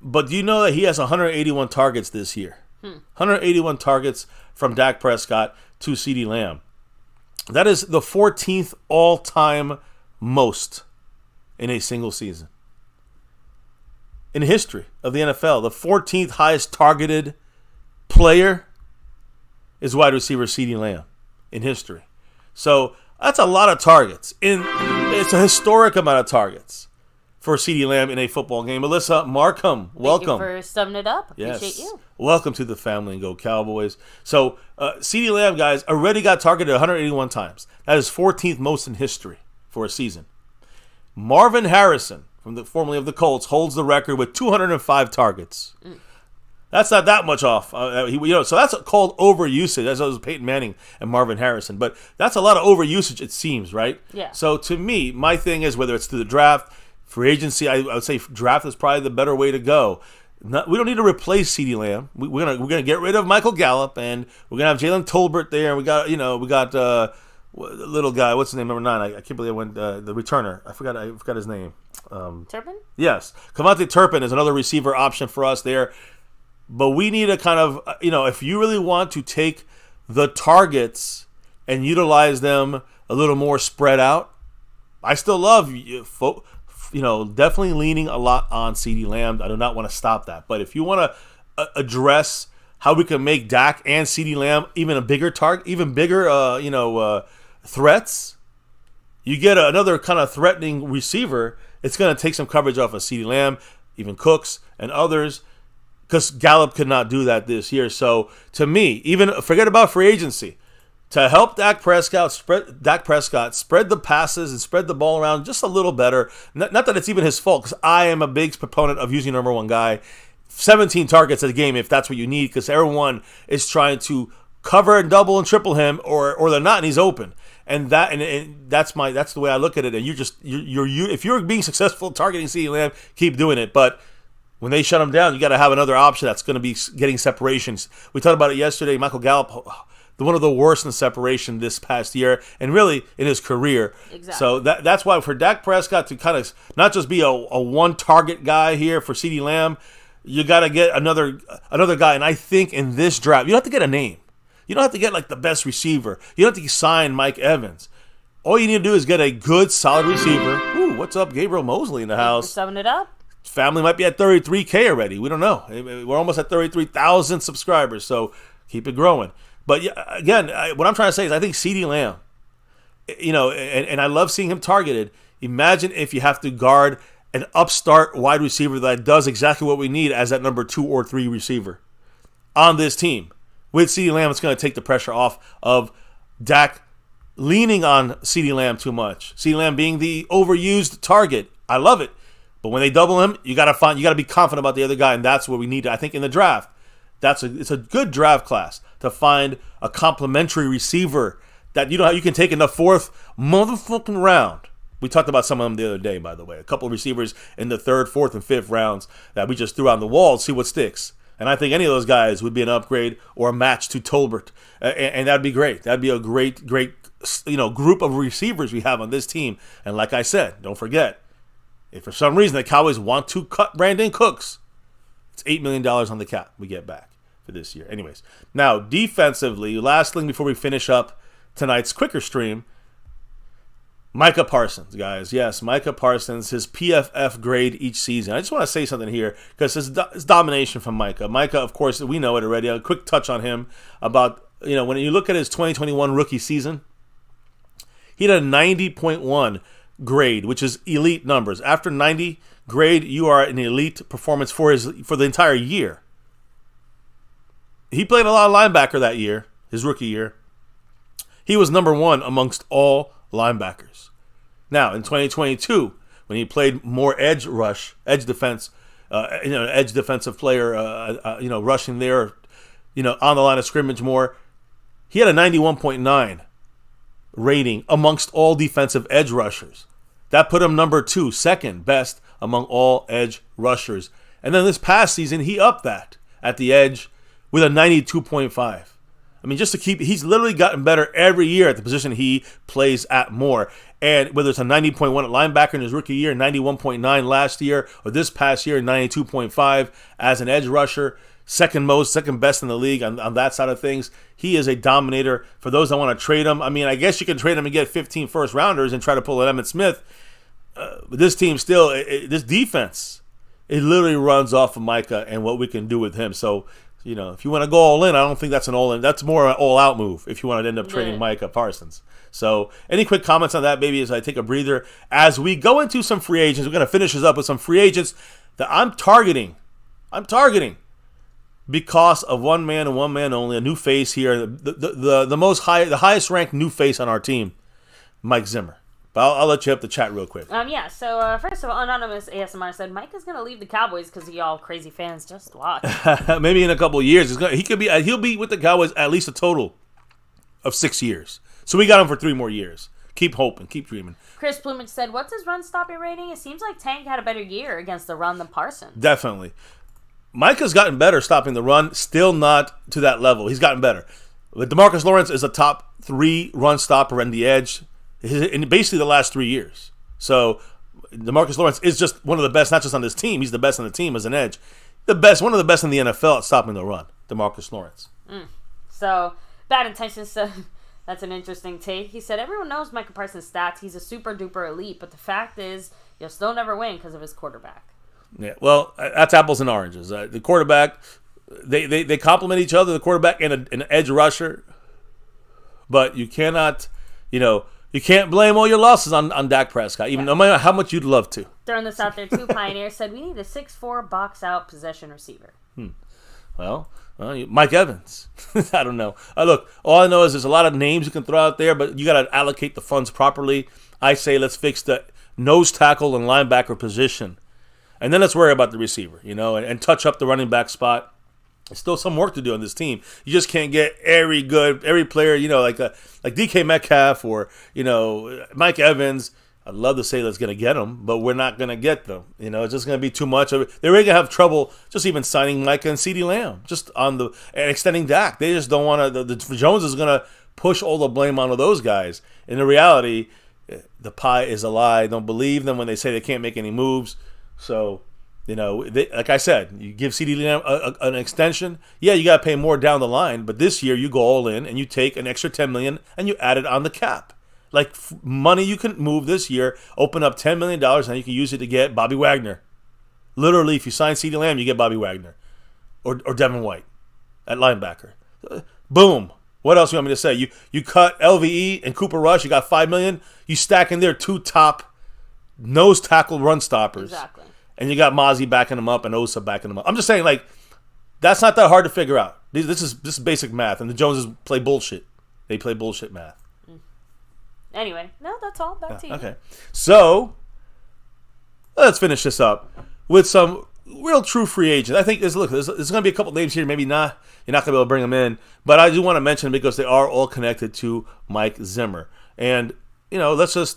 But do you know that he has 181 targets this year? 181 targets from Dak Prescott to CeeDee Lamb. That is the 14th all-time most in a single season. In history of the NFL, the 14th highest targeted player is wide receiver CeeDee Lamb in history. So That's a lot of targets. It's a historic amount of targets for CeeDee Lamb in a football game. Alyssa Markham, welcome. Thank you for summing it up. Yes. Appreciate you. Welcome to the family and Go Cowboys. So, CeeDee Lamb, guys, already got targeted 181 times. That is 14th most in history for a season. Marvin Harrison, formerly of the Colts, holds the record with 205 targets. That's not that much off. So that's called overusage. As was Peyton Manning and Marvin Harrison. But that's a lot of overusage, it seems, right? Yeah. So to me, my thing is whether it's through the draft, free agency, I would say draft is probably the better way to go. We don't need to replace CeeDee Lamb. We're gonna get rid of Michael Gallup, and we're gonna have Jalen Tolbert there. And we got the little guy. What's his name? Number 9. I can't believe I went the returner. I forgot his name. Turpin? Yes, Cavante Turpin is another receiver option for us there. But we need to kind of, if you really want to take the targets and utilize them a little more spread out, I still love, definitely leaning a lot on CeeDee Lamb. I do not want to stop that. But if you want to address how we can make Dak and CeeDee Lamb even a bigger target, even bigger, threats, you get another kind of threatening receiver, it's going to take some coverage off of CeeDee Lamb, even Cooks and others, because Gallup could not do that this year. So to me, even forget about free agency, to help Dak Prescott spread the passes and spread the ball around just a little better. Not that it's even his fault, because I am a big proponent of using number one guy. 17 targets a game if that's what you need, because everyone is trying to cover and double and triple him, or they're not, and he's open. And that's the way I look at it. And if you're being successful targeting CeeDee Lamb, keep doing it. But when they shut him down, you got to have another option that's going to be getting separations. We talked about it yesterday. Michael Gallup, one of the worst in separation this past year, and really in his career. Exactly. So that's why for Dak Prescott to kind of not just be a one-target guy here for CeeDee Lamb, you got to get another guy. And I think in this draft, you don't have to get a name. You don't have to get like the best receiver. You don't have to sign Mike Evans. All you need to do is get a good, solid receiver. Ooh, what's up, Gabriel Mosley in the house? Summing it up. Family might be at 33K already. We don't know. We're almost at 33,000 subscribers, so keep it growing. But again, what I'm trying to say is I think CeeDee Lamb, and I love seeing him targeted. Imagine if you have to guard an upstart wide receiver that does exactly what we need as that number 2 or 3 receiver on this team. With CeeDee Lamb, it's going to take the pressure off of Dak leaning on CeeDee Lamb too much. CeeDee Lamb being the overused target. I love it. But when they double him, you got to be confident about the other guy, and that's what we need. I think in the draft, it's a good draft class to find a complimentary receiver that you can take in the 4th motherfucking round. We talked about some of them the other day, by the way. A couple of receivers in the 3rd, 4th, and 5th rounds that we just threw on the wall to see what sticks. And I think any of those guys would be an upgrade or a match to Tolbert, and that'd be great. That'd be a great group of receivers we have on this team. And like I said, don't forget, if for some reason the Cowboys want to cut Brandon Cooks, it's $8 million on the cap we get back for this year. Anyways, now defensively, last thing before we finish up tonight's quicker stream, Micah Parsons, guys. Yes, Micah Parsons, his PFF grade each season. I just want to say something here because it's domination from Micah. Micah, of course, we know it already. A quick touch on him about, when you look at his 2021 rookie season, he had a 90.1 grade, which is elite numbers. After 90 grade, you are an elite performance for the entire year. He played a lot of linebacker that year, his rookie year. He was number 1 amongst all linebackers. Now, in 2022, when he played more edge defensive player, rushing there, on the line of scrimmage more, he had a 91.9 rating amongst all defensive edge rushers. That put him number 2, second best among all edge rushers. And then this past season, he upped that at the edge with a 92.5. I mean, he's literally gotten better every year at the position he plays at more. And whether it's a 90.1 at linebacker in his rookie year, 91.9 last year, or this past year, 92.5 as an edge rusher, second best in the league on that side of things. He is a dominator. For those that want to trade him, I mean, I guess you can trade him and get 15 first-rounders and try to pull an Emmitt Smith. But this team still, this defense, it literally runs off of Micah and what we can do with him. So, if you want to go all in, I don't think that's an all in. That's more an all out move if you want to end up trading Micah Parsons. So any quick comments on that, maybe as I take a breather? As we go into some free agents, we're going to finish this up with some free agents that I'm targeting because of one man and one man only, a new face here, the highest ranked new face on our team, Mike Zimmer. But I'll let you up the chat real quick. So first of all, Anonymous ASMR said Micah's going to leave the Cowboys because of y'all crazy fans. Just watch. Maybe in a couple of years. He'll be with the Cowboys at least a total of 6 years. So we got him for 3 more years. Keep hoping. Keep dreaming. Chris Plumage said, what's his run stopping rating? It seems like Tank had a better year against the run than Parsons. Definitely. Micah's gotten better stopping the run. Still not to that level. He's gotten better. But DeMarcus Lawrence is a top 3 run stopper on the edge in basically the last 3 years. So DeMarcus Lawrence is just one of the best, not just on this team. He's the best on the team as an edge. One of the best in the NFL at stopping the run, DeMarcus Lawrence. So, Bad Intentions said, that's an interesting take. He said, everyone knows Micah Parsons' stats. He's a super-duper elite, but the fact is, you'll still never win because of his quarterback. Yeah, well, that's apples and oranges. The quarterback, they complement each other, the quarterback and an edge rusher, but you cannot, you can't blame all your losses on Dak Prescott, no matter how much you'd love to. Throwing this out there, too, Pioneer said, we need a 6'4" box-out possession receiver. Well, Mike Evans. I don't know. Look, all I know is there's a lot of names you can throw out there, but you got to allocate the funds properly. I say let's fix the nose tackle and linebacker position. And then let's worry about the receiver, and touch up the running back spot. There's still some work to do on this team. You just can't get every player, like DK Metcalf or, Mike Evans. I'd love to say that's going to get them, but we're not going to get them. It's just going to be too much of it. They're really going to have trouble just even signing Micah and CeeDee Lamb, and extending Dak. They just don't want to. The Jones is going to push all the blame onto those guys. In the reality, the pie is a lie. Don't believe them when they say they can't make any moves. So, like I said, you give CeeDee Lamb an extension. Yeah, you got to pay more down the line, but this year you go all in and you take an extra $10 million and you add it on the cap. Like money you can move this year, open up $10 million, and you can use it to get Bobby Wagner. Literally, if you sign CeeDee Lamb, you get Bobby Wagner or Devin White at linebacker. Boom. What else you want me to say? You cut LVE and Cooper Rush. You got $5 million. You stack in there 2 top nose tackle run stoppers. Exactly. And you got Mozzie backing them up and Osa backing them up. I'm just saying, that's not that hard to figure out. This is basic math, and the Joneses play bullshit. They play bullshit math. Anyway, no, that's all. Back to you. Okay. So, let's finish this up with some real true free agents. I think there's going to be a couple names here. Maybe not. You're not going to be able to bring them in. But I do want to mention them because they are all connected to Mike Zimmer. And, let's just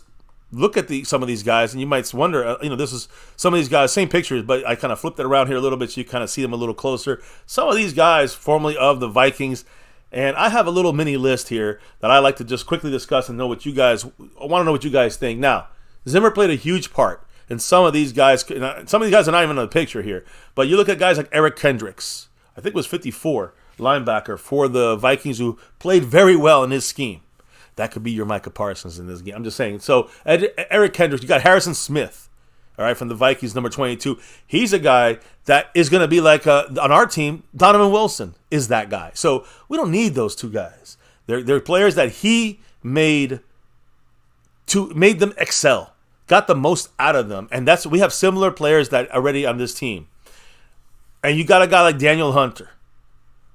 look at some of these guys. And you might wonder, this is some of these guys, same pictures, but I kind of flipped it around here a little bit so you kind of see them a little closer. Some of these guys, formerly of the Vikings. And I have a little mini list here that I like to just quickly discuss and I want to know what you guys think. Now, Zimmer played a huge part in some of these guys. Some of these guys are not even in the picture here. But you look at guys like Eric Kendricks. I think it was 54, linebacker for the Vikings, who played very well in his scheme. That could be your Micah Parsons in this game. I'm just saying. So, Eric Kendricks, you got Harrison Smith. All right, from the Vikings, number 22. He's a guy that is going to be like, on our team, Donovan Wilson is that guy. So we don't need those 2 guys. They're players that he made them excel, got the most out of them. And we have similar players that are already on this team. And you got a guy like Daniel Hunter,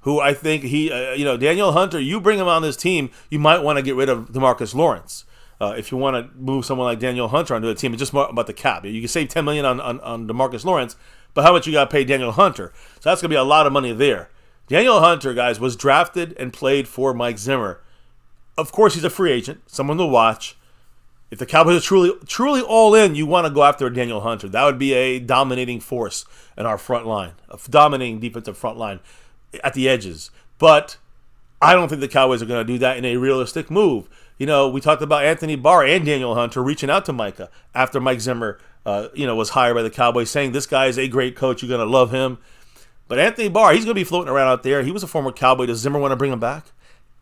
who I think Daniel Hunter, you bring him on this team, you might want to get rid of DeMarcus Lawrence. If you want to move someone like Daniel Hunter onto the team, it's just more about the cap. You can save $10 million on DeMarcus Lawrence, but how much you got to pay Daniel Hunter? So that's going to be a lot of money there. Daniel Hunter, guys, was drafted and played for Mike Zimmer. Of course, he's a free agent, someone to watch. If the Cowboys are truly all in, you want to go after Daniel Hunter. That would be a dominating force in our front line, a dominating defensive front line at the edges. But I don't think the Cowboys are going to do that in a realistic move. We talked about Anthony Barr and Daniel Hunter reaching out to Micah after Mike Zimmer, was hired by the Cowboys, saying this guy is a great coach. You're going to love him. But Anthony Barr, he's going to be floating around out there. He was a former Cowboy. Does Zimmer want to bring him back?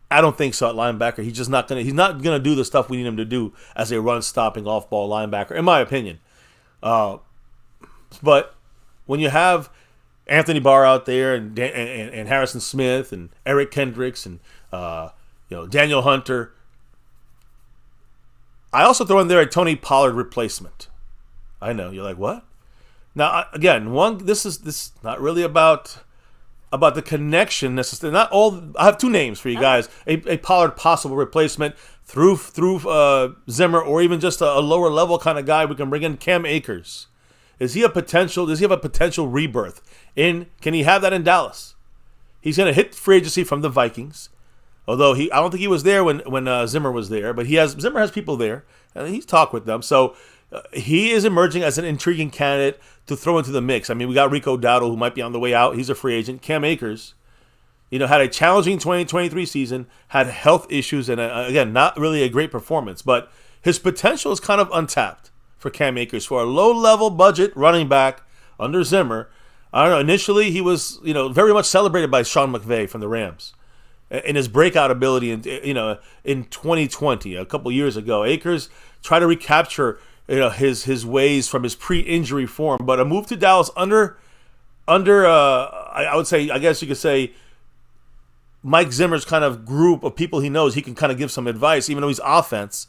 I don't think so at linebacker. He's not going to do the stuff we need him to do as a run-stopping off-ball linebacker, in my opinion. But when you have Anthony Barr out there and Harrison Smith and Eric Kendricks and Daniel Hunter, I also throw in there a Tony Pollard replacement. I know you're like, what? Now again, this is not really about the connection necessarily. Not all. I have two names for you guys: a Pollard possible replacement through Zimmer, or even just a lower level kind of guy we can bring in. Cam Akers. Does he have a potential rebirth? Can he have that in Dallas? He's going to hit free agency from the Vikings. Although I don't think he was there when Zimmer was there, but Zimmer has people there, and he's talked with them. So he is emerging as an intriguing candidate to throw into the mix. I mean, we got Rico Dowdle, who might be on the way out. He's a free agent. Cam Akers, had a challenging 2023 season, had health issues, and again, not really a great performance. But his potential is kind of untapped for Cam Akers for a low-level budget running back under Zimmer. I don't know. Initially, he was very much celebrated by Sean McVay from the Rams. In his breakout ability in 2020, a couple years ago, Akers tried to recapture his ways from his pre-injury form, but a move to Dallas under I would say, I guess you could say, Mike Zimmer's kind of group of people he knows, he can kind of give some advice, even though he's offense.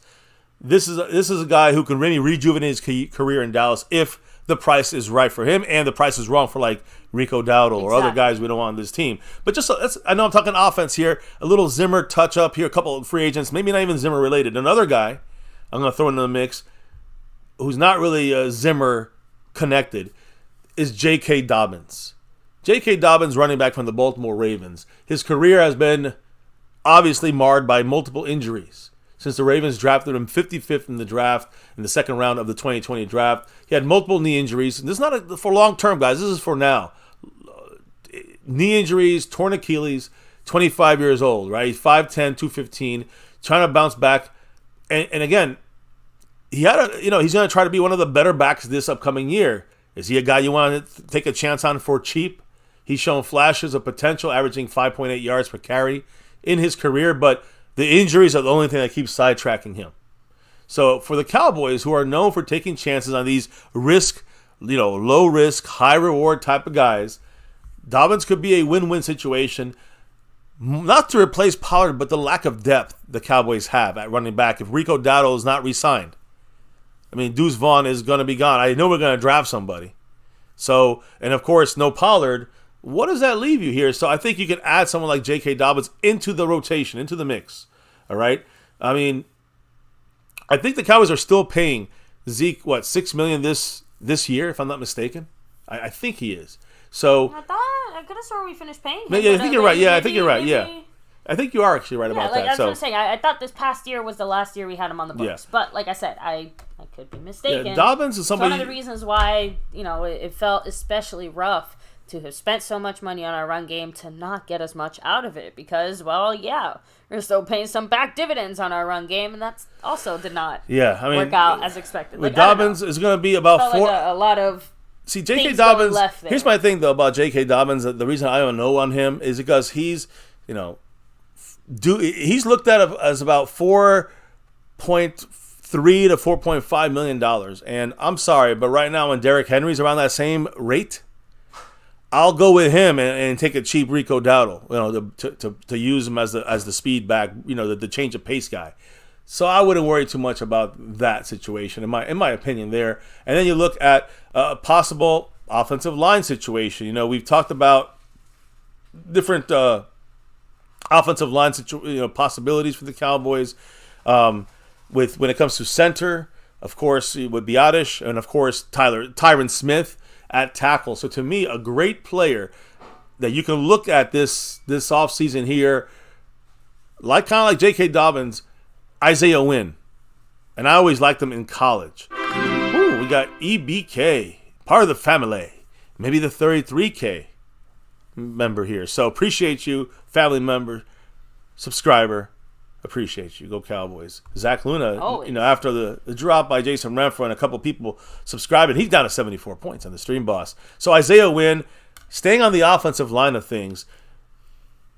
This is a guy who can really rejuvenate his career in Dallas if the price is right for him and the price is wrong for like Rico Dowdle or other guys we don't want on this team. But I know I'm talking offense here, a little Zimmer touch up here, a couple of free agents, maybe not even Zimmer related. Another guy I'm going to throw into the mix who's not really Zimmer connected is J.K. Dobbins. J.K. Dobbins, running back from the Baltimore Ravens. His career has been obviously marred by multiple injuries. Since the Ravens drafted him 55th in the draft, in the second round of the 2020 draft. He had multiple knee injuries. This is not for long-term, guys. This is for now. Knee injuries, torn Achilles, 25 years old, right? He's 5'10", 215, trying to bounce back. And again, he's going to try to be one of the better backs this upcoming year. Is he a guy you want to take a chance on for cheap? He's shown flashes of potential, averaging 5.8 yards per carry in his career, but the injuries are the only thing that keeps sidetracking him. So for the Cowboys, who are known for taking chances on these low risk, high reward type of guys, Dobbins could be a win-win situation. Not to replace Pollard, but the lack of depth the Cowboys have at running back. If Rico Dowdle is not re-signed, I mean, Deuce Vaughn is going to be gone. I know we're going to draft somebody. So, and of course, no Pollard. What does that leave you here? So I think you can add someone like J.K. Dobbins into the rotation, into the mix. All right? I mean, I think the Cowboys are still paying Zeke, $6 million this year, if I'm not mistaken? I think he is. So I could have sworn we finished paying him. Yeah, I think you're right. Yeah, I think you're right. Yeah. I think you are actually right about that. I was going to say, I thought this past year was the last year we had him on the books. Yeah. But like I said, I could be mistaken. Yeah, Dobbins is somebody... It's one of the reasons why, it felt especially rough to have spent so much money on our run game to not get as much out of it. Because, we're still paying some back dividends on our run game, and that also did not work out as expected. With Dobbins is going to be about four... Like a lot of... See, J.K. Dobbins... Here's my thing, though, about J.K. Dobbins. The reason I don't know on him is because he's, he's looked at as about $4.3 to $4.5 million. And I'm sorry, but right now when Derrick Henry's around that same rate, I'll go with him and take a cheap Rico Dowdle, to use him as the speed back, the change of pace guy. So I wouldn't worry too much about that situation, in my opinion there. And then you look at a possible offensive line situation. We've talked about different offensive line possibilities for the Cowboys. When it comes to center, of course, with Biotish, and of course Tyron Smith at tackle. So to me, a great player that you can look at this offseason here, kind of like J.K. Dobbins, Isaiah Wynn. And I always liked him in college. Ooh, we got EBK, part of the family. Maybe the 33K member here. So appreciate you, family member, subscriber. Appreciate you. Go Cowboys. Zach Luna, after the drop by Jason Renfro and a couple people subscribing, he's down to 74 points on the Stream Boss. So Isaiah Wynn, staying on the offensive line of things,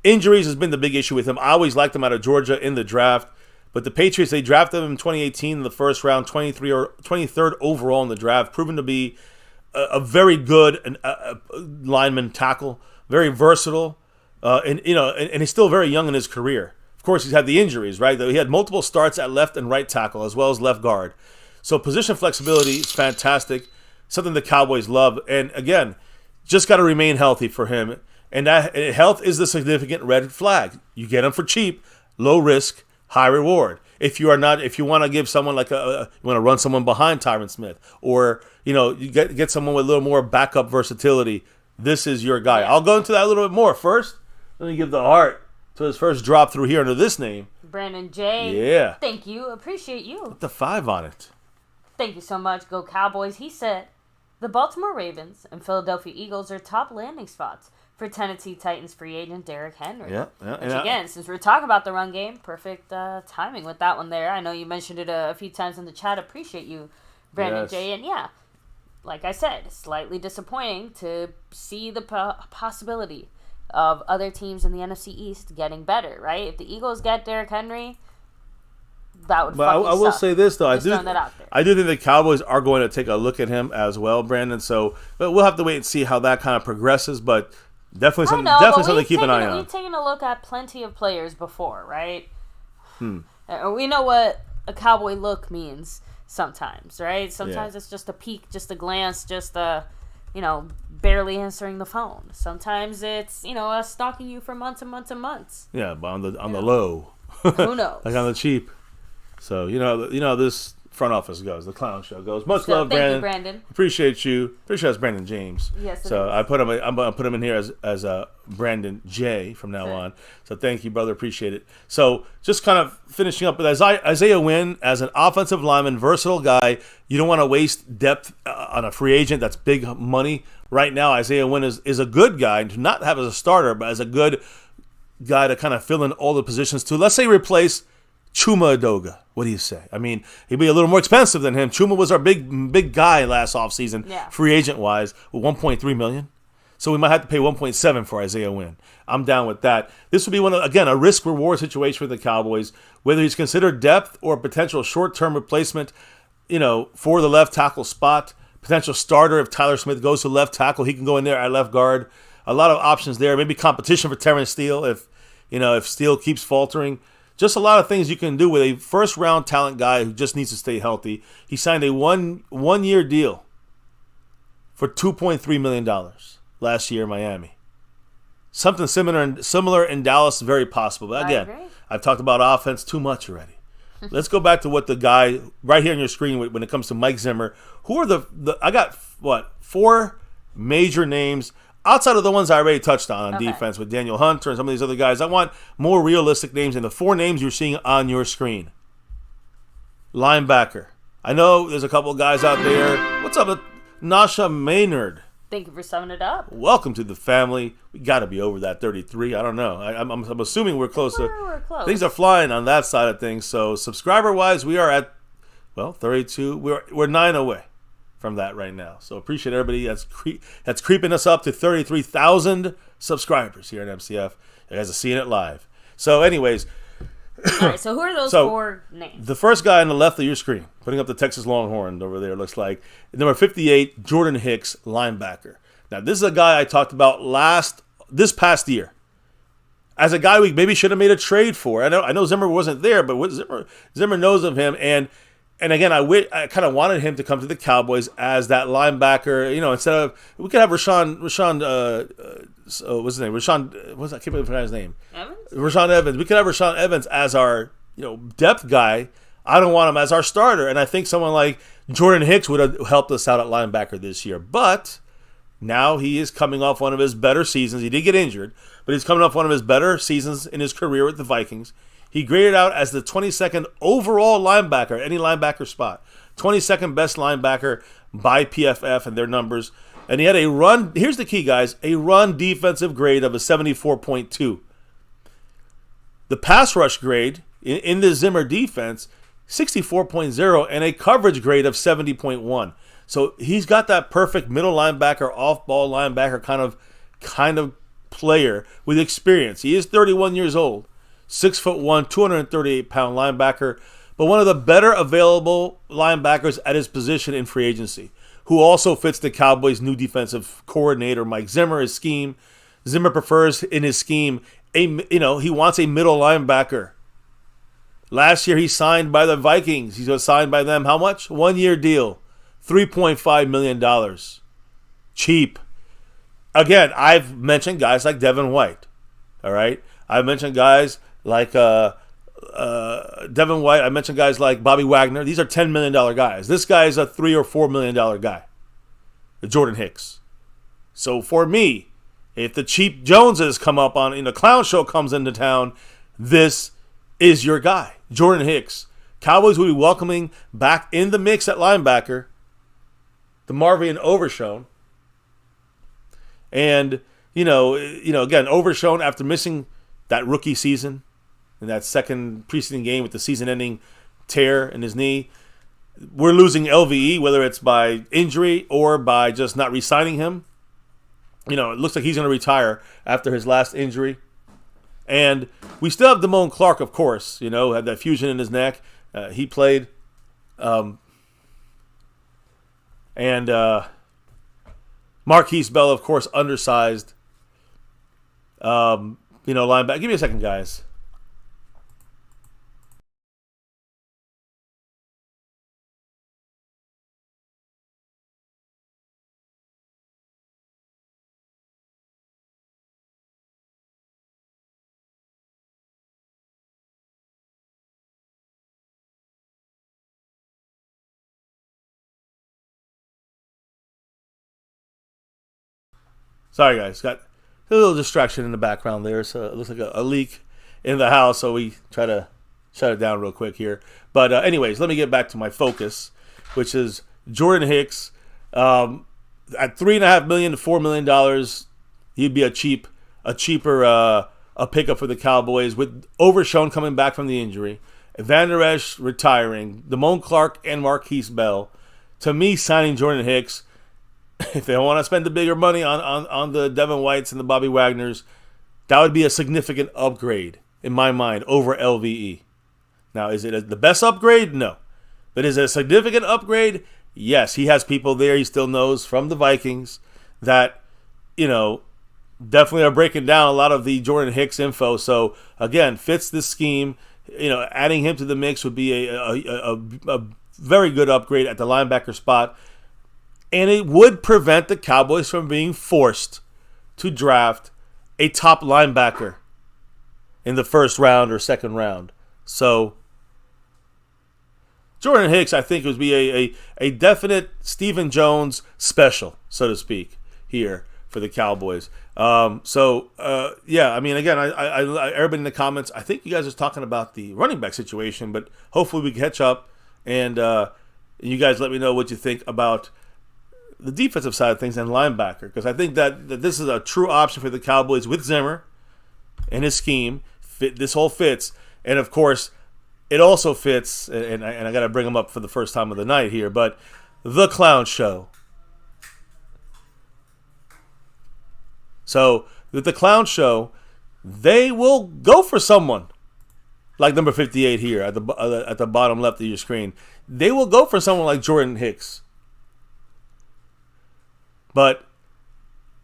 injuries has been the big issue with him. I always liked him out of Georgia in the draft, but the Patriots, they drafted him in 2018 in the first round, 23rd overall in the draft, proven to be a very good lineman tackle, very versatile, and he's still very young in his career. Of course, he's had the injuries, right? He had multiple starts at left and right tackle as well as left guard. So position flexibility is fantastic, something the Cowboys love. And again, just got to remain healthy for him. And that health is the significant red flag. You get him for cheap, low risk, high reward. If you want to give someone like you want to run someone behind Tyron Smith, or you get someone with a little more backup versatility, this is your guy. I'll go into that a little bit more. First, let me give the heart to his first drop through here under this name. Brandon J. Yeah. Thank you. Appreciate you. Put the 5 on it. Thank you so much. Go Cowboys. He said, the Baltimore Ravens and Philadelphia Eagles are top landing spots for Tennessee Titans free agent Derrick Henry. Yeah. Which again, since we're talking about the run game, perfect timing with that one there. I know you mentioned it a few times in the chat. Appreciate you, Brandon J. And yeah, like I said, slightly disappointing to see the possibility of other teams in the NFC East getting better, right? If the Eagles get Derrick Henry, that would I will say this, though. I do think the Cowboys are going to take a look at him as well, Brandon. So but we'll have to wait and see how that kind of progresses, but definitely something to keep an eye on. We've taken a look at plenty of players before, right? We know what a Cowboy look means sometimes, right? Sometimes it's just a peek, just a glance, just a barely answering the phone. Sometimes it's, us stalking you for months and months and months. Yeah, but on the low. Who knows? Like on the cheap. So, this front office goes. The clown show goes. Much love, Brandon. Thank you, Brandon. Appreciate you. Pretty sure that's Brandon James. Yes, it so is. I'm going to put him in here as Brandon J from now on. So thank you, brother. Appreciate it. So just kind of finishing up with Isaiah Wynn as an offensive lineman, versatile guy. You don't want to waste depth on a free agent. That's big money. Right now, Isaiah Wynn is a good guy to not have as a starter, but as a good guy to kind of fill in all the positions to, let's say, replace Chuma Edoga. What do you say? I mean, he'd be a little more expensive than him. Chuma was our big guy last offseason, free agent-wise, with $1.3 million. So we might have to pay $1.7 for Isaiah Wynn. I'm down with that. This would be a risk-reward situation for the Cowboys, whether he's considered depth or potential short-term replacement, for the left tackle spot. Potential starter if Tyler Smith goes to left tackle. He can go in there at left guard. A lot of options there. Maybe competition for Terrence Steele if Steele keeps faltering. Just a lot of things you can do with a first-round talent guy who just needs to stay healthy. He signed a one-year deal for $2.3 million last year in Miami. Something similar in Dallas, very possible. But again, I've talked about offense too much already. Let's go back to what the guy right here on your screen when it comes to Mike Zimmer. Who are I got, 4 major names outside of the ones I already touched on defense with Daniel Hunter and some of these other guys. I want more realistic names, and the 4 names you're seeing on your screen. Linebacker. I know there's a couple of guys out there. What's up with Nasha Maynard? Thank you for summing it up. Welcome to the family. We got to be over that 33. I don't know. I'm assuming we're close. We're close. Things are flying on that side of things. So subscriber-wise, we are at, 32. We're 9 away from that right now. So appreciate everybody that's creeping us up to 33,000 subscribers here at MCF. You guys are seeing it live. So anyways. All right, so who are those 4 names? The first guy on the left of your screen, putting up the Texas Longhorn over there, looks like number 58, Jordan Hicks, linebacker. Now, this is a guy I talked about this past year. As a guy we maybe should have made a trade for. I know Zimmer wasn't there, but Zimmer knows of him, and again, I kind of wanted him to come to the Cowboys as that linebacker. Instead of we could have Rashawn. What's his name? I can't remember his name. Evans. Rashawn Evans. We could have Rashawn Evans as our depth guy. I don't want him as our starter, and I think someone like Jordan Hicks would have helped us out at linebacker this year. But now he is coming off one of his better seasons. He did get injured, but he's coming off one of his better seasons in his career with the Vikings. He graded out as the 22nd overall linebacker, any linebacker spot. 22nd best linebacker by PFF and their numbers. And he had a run, here's the key, guys, a run defensive grade of a 74.2. The pass rush grade in the Zimmer defense, 64.0, and a coverage grade of 70.1. So he's got that perfect middle linebacker, off-ball linebacker kind of player with experience. He is 31 years old. 6'1", 238-pound linebacker, but one of the better available linebackers at his position in free agency, who also fits the Cowboys' new defensive coordinator, Mike Zimmer, his scheme. Zimmer prefers in his scheme, he wants a middle linebacker Last year he signed by the Vikings. He's signed by them. How much? 1-year deal. $3.5 million. Cheap. Again, I've mentioned guys like Devin White. All right? I've mentioned guys like Devin White. I mentioned guys like Bobby Wagner. These are $10 million guys. This guy is a $3 or $4 million guy. Jordan Hicks. So for me, if the cheap Joneses come up on, the clown show comes into town, this is your guy, Jordan Hicks. Cowboys will be welcoming back in the mix at linebacker the Marvin Overshown. And, again, Overshown, after missing that rookie season in that second preceding game with the season-ending tear in his knee, we're losing LVE, whether it's by injury or by just not re-signing him. It looks like he's going to retire after his last injury. And we still have Damone Clark, of course, had that fusion in his neck. He played. And Marquise Bell, of course, undersized. Linebacker. Give me a second, guys. Sorry, guys. Got a little distraction in the background there. So it looks like a leak in the house. So we try to shut it down real quick here. But anyways, let me get back to my focus, which is Jordan Hicks. At $3.5 million to $4 million, he'd be a cheaper pickup for the Cowboys. With Overshown coming back from the injury, Van Der Esch retiring, Damone Clark and Marquise Bell. To me, signing Jordan Hicks, if they don't want to spend the bigger money on the Devin Whites and the Bobby Wagners, that would be a significant upgrade, in my mind, over LVE. Now, is it the best upgrade? No. But is it a significant upgrade? Yes. He has people there he still knows from the Vikings that, definitely are breaking down a lot of the Jordan Hicks info. So, again, fits this scheme. Adding him to the mix would be a very good upgrade at the linebacker spot. And it would prevent the Cowboys from being forced to draft a top linebacker in the first round or second round. So, Jordan Hicks, I think, would be a definite Stephen Jones special, so to speak, here for the Cowboys. Again, everybody in the comments, I think you guys are talking about the running back situation, but hopefully we catch up and you guys let me know what you think about the defensive side of things and linebacker, because I think that this is a true option for the Cowboys with Zimmer and his scheme. This whole fits, and of course, it also fits. And I got to bring them up for the first time of the night here, but the clown show. So with the clown show, they will go for someone like number 58 here at the bottom left of your screen. They will go for someone like Jordan Hicks. But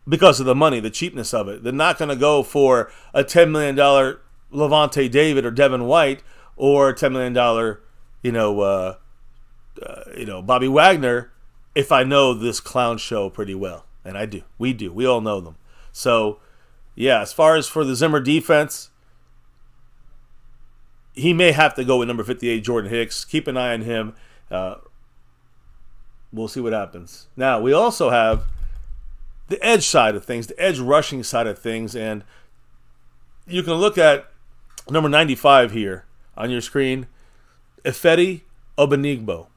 because of the money, the cheapness of it, they're not going to go for a $10 million Levante David or Devin White or $10 million, Bobby Wagner. If I know this clown show pretty well, and I do, we all know them. So, yeah, as far as for the Zimmer defense, he may have to go with number 58, Jordan Hicks. Keep an eye on him. We'll see what happens. Now, we also have the edge side of things, the edge rushing side of things, and you can look at number 95 here on your screen, Ifedi Obanigbo.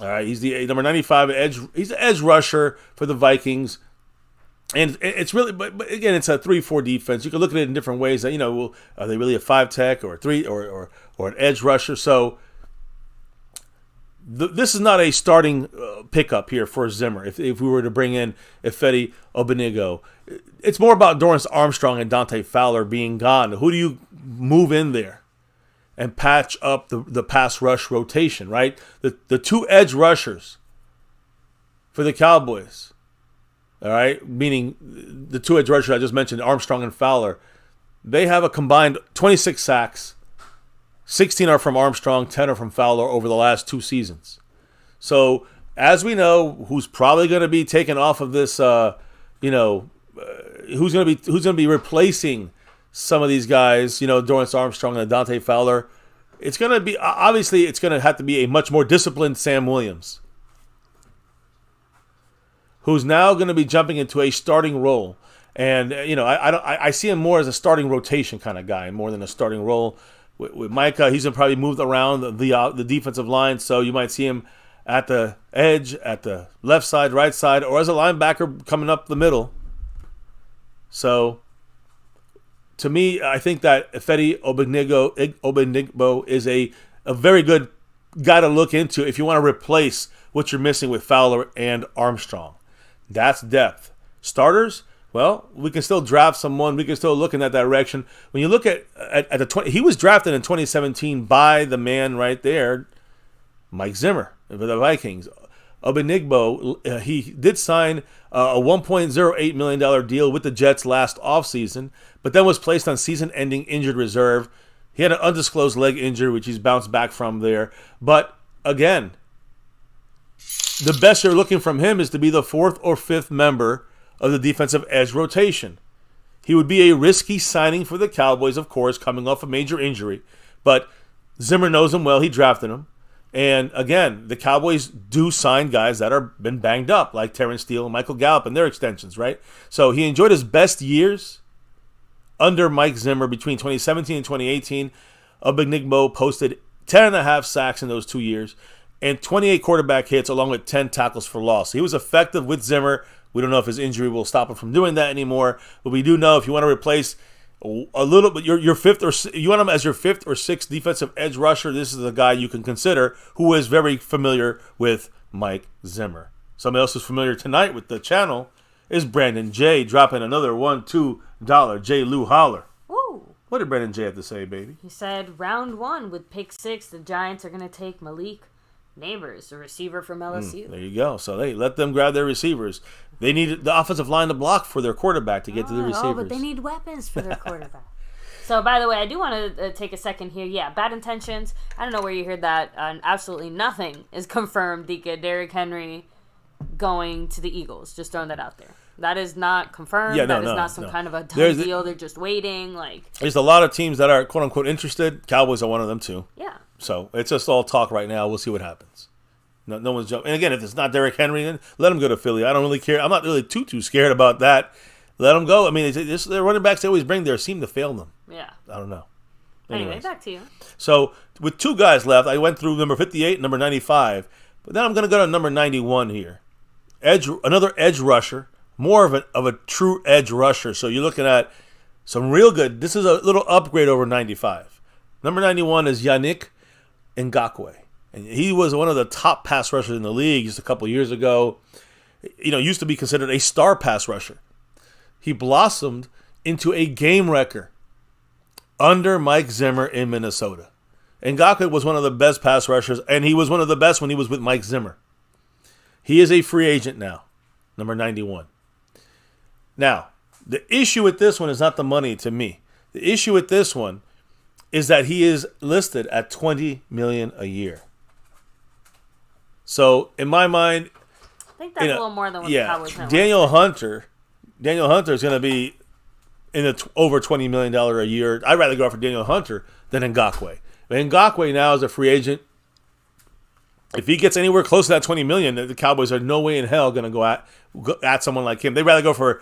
All right, he's the number 95 edge. He's the edge rusher for the Vikings, and it's really, but again, it's a 3-4 defense. You can look at it in different ways. Are they really a 5 tech or a 3 or an edge rusher? So this is not a starting pickup here for Zimmer. If we were to bring in Ifedi Obanigbo, it's more about Dorrance Armstrong and Dante Fowler being gone. Who do you move in there and patch up the pass rush rotation, right? The two edge rushers for the Cowboys, all right, meaning the two edge rushers I just mentioned, Armstrong and Fowler, they have a combined 26 sacks 16 are from Armstrong, 10 are from Fowler over the last 2 seasons. So, as we know, who's probably going to be taken off of this, who's going to be replacing some of these guys, Dorrance Armstrong and Dante Fowler. It's going to be, obviously, it's going to have to be a much more disciplined Sam Williams, who's now going to be jumping into a starting role. And, I see him more as a starting rotation kind of guy, more than a starting role. With Micah, he's going to probably move around the defensive line, so you might see him at the edge, at the left side, right side, or as a linebacker coming up the middle. So, to me, I think that Ifedi Obenigbo is a very good guy to look into if you want to replace what you're missing with Fowler and Armstrong. That's depth. Starters, well, we can still draft someone. We can still look in that direction. When you look at the 20, he was drafted in 2017 by the man right there, Mike Zimmer, for the Vikings. Obenigbo, he did sign a $1.08 million deal with the Jets last offseason, but then was placed on season-ending injured reserve. He had an undisclosed leg injury, which he's bounced back from there. But, again, the best you're looking from him is to be the 4th or 5th member of the defensive edge rotation. He would be a risky signing for the Cowboys, of course, coming off a major injury. But Zimmer knows him well. He drafted him. And again, the Cowboys do sign guys that are been banged up, like Terrence Steele and Michael Gallup and their extensions, right? So he enjoyed his best years under Mike Zimmer between 2017 and 2018. Obenigbo posted 10.5 sacks in those 2 years and 28 quarterback hits along with 10 tackles for loss. He was effective with Zimmer. We don't know if his injury will stop him from doing that anymore, but we do know if you want to replace a little bit your fifth, or you want him as your 5th or 6th defensive edge rusher, this is a guy you can consider who is very familiar with Mike Zimmer. Somebody else who's familiar tonight with the channel is Brandon J, dropping another $1-2 J. Lou Holler. Woo. What did Brandon J have to say, baby? He said, round 1 with pick 6, the Giants are going to take Malik Neighbors, the receiver from LSU. There you go. So they let them grab their receivers. They need the offensive line to block for their quarterback to get to the receivers. Oh, but they need weapons for their quarterback. So, by the way, I do want to take a second here. Yeah, bad intentions. I don't know where you heard that. Absolutely nothing is confirmed. Derrick Henry going to the Eagles. Just throwing that out there. That is not confirmed. That is not some kind of a done deal. They're just waiting. There's a lot of teams that are quote unquote interested. Cowboys are one of them too. Yeah. So it's just all talk right now. We'll see what happens. No one's jumping. And again, if it's not Derrick Henry, then let him go to Philly. I don't really care. I'm not really too scared about that. Let them go. I mean, their running backs they always bring there seem to fail them. Yeah. I don't know. Anyway, back to you. So with 2 guys left, I went through number 58 and number 95. But then I'm going to go to number 91 here. Another edge rusher. More of a true edge rusher. So you're looking at some real good. This is a little upgrade over 95. Number 91 is Yannick Ngakoue. And he was one of the top pass rushers in the league just a couple years ago. Used to be considered a star pass rusher. He blossomed into a game wrecker under Mike Zimmer in Minnesota. Ngakoue was one of the best pass rushers, and he was one of the best when he was with Mike Zimmer. He is a free agent now, number 91. Now, the issue with this one is not the money to me. The issue with this one is that he is listed at $20 million a year. So, in my mind, I think that's a little more than what the Cowboys have. Daniel Hunter is going to be in the over $20 million a year. I'd rather go for Daniel Hunter than Ngakoue. Ngakoue now is a free agent. If he gets anywhere close to that $20 million, the Cowboys are no way in hell going to go at someone like him. They'd rather go for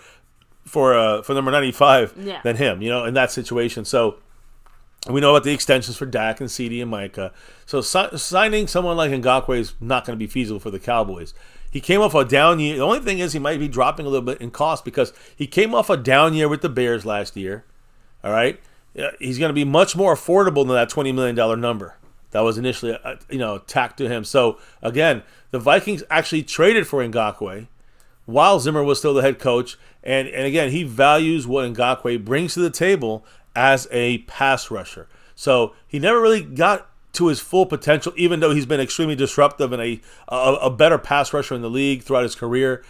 number 95 than him, in that situation. So we know about the extensions for Dak and CD and Micah. So signing someone like Ngakoue is not going to be feasible for the Cowboys. He came off a down year. The only thing is he might be dropping a little bit in cost because he came off a down year with the Bears last year. All right? He's going to be much more affordable than that $20 million number that was initially tacked to him. So, again, the Vikings actually traded for Ngakoue while Zimmer was still the head coach. And again, he values what Ngakoue brings to the table as a pass rusher. So he never really got to his full potential, even though he's been extremely disruptive and a better pass rusher in the league throughout his career.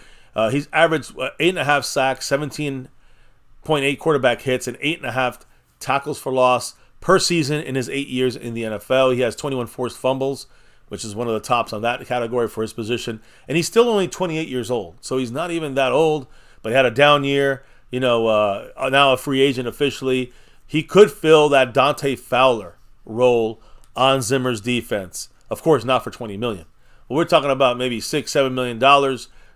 He's averaged 8.5 sacks, 17.8 quarterback hits, and 8.5 tackles for loss per season in his 8 years in the NFL. He has 21 forced fumbles, which is one of the tops on that category for his position. And he's still only 28 years old, so he's not even that old, but he had a down year. Now a free agent officially. He could fill that Dante Fowler role on Zimmer's defense. Of course, not for $20 million. But we're talking about maybe $6-7 million,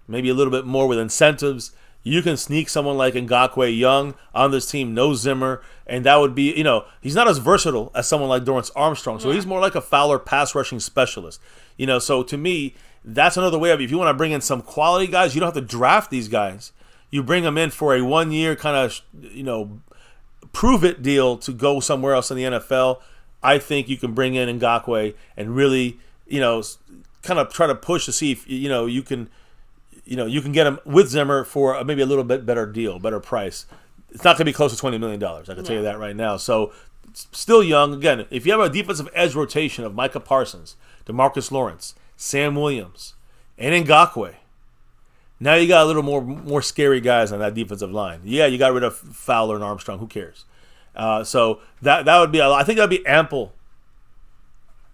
maybe a little bit more with incentives. You can sneak someone like Ngakoue Young on this team, no Zimmer, and that would be, he's not as versatile as someone like Dorrance Armstrong, so he's more like a Fowler pass rushing specialist. So to me, that's another way of, if you want to bring in some quality guys, you don't have to draft these guys. You bring them in for a 1 year kind of, prove it deal to go somewhere else in the NFL. I think you can bring in Ngakoue and really, kind of try to push to see if, you can get him with Zimmer for maybe a little bit better deal, better price. It's not going to be close to $20 million. I can tell you that right now. So, still young. Again, if you have a defensive edge rotation of Micah Parsons, DeMarcus Lawrence, Sam Williams, and Ngakoue, now you got a little more scary guys on that defensive line. Yeah, you got rid of Fowler and Armstrong. Who cares? So that would be, I think that would be ample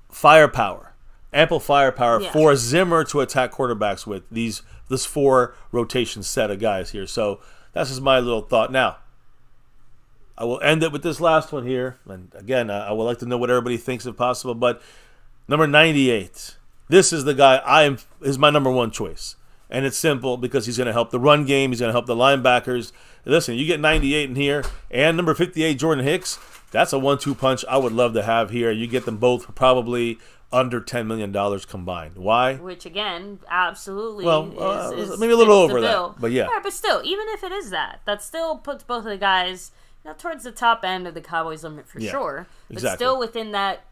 firepower for Zimmer to attack quarterbacks with this 4 rotation set of guys here. So that's just my little thought. Now, I will end it with this last one here. And again, I would like to know what everybody thinks if possible. But number 98, this is the guy is my number one choice. And it's simple because he's going to help the run game. He's going to help the linebackers. Listen, you get 98 in here and number 58, Jordan Hicks. That's a 1-2 punch I would love to have here. You get them both for probably under $10 million combined. Why? Which, again, absolutely is maybe a little over that. But yeah. Right, but still, even if it is that still puts both of the guys towards the top end of the Cowboys limit for sure. But still within that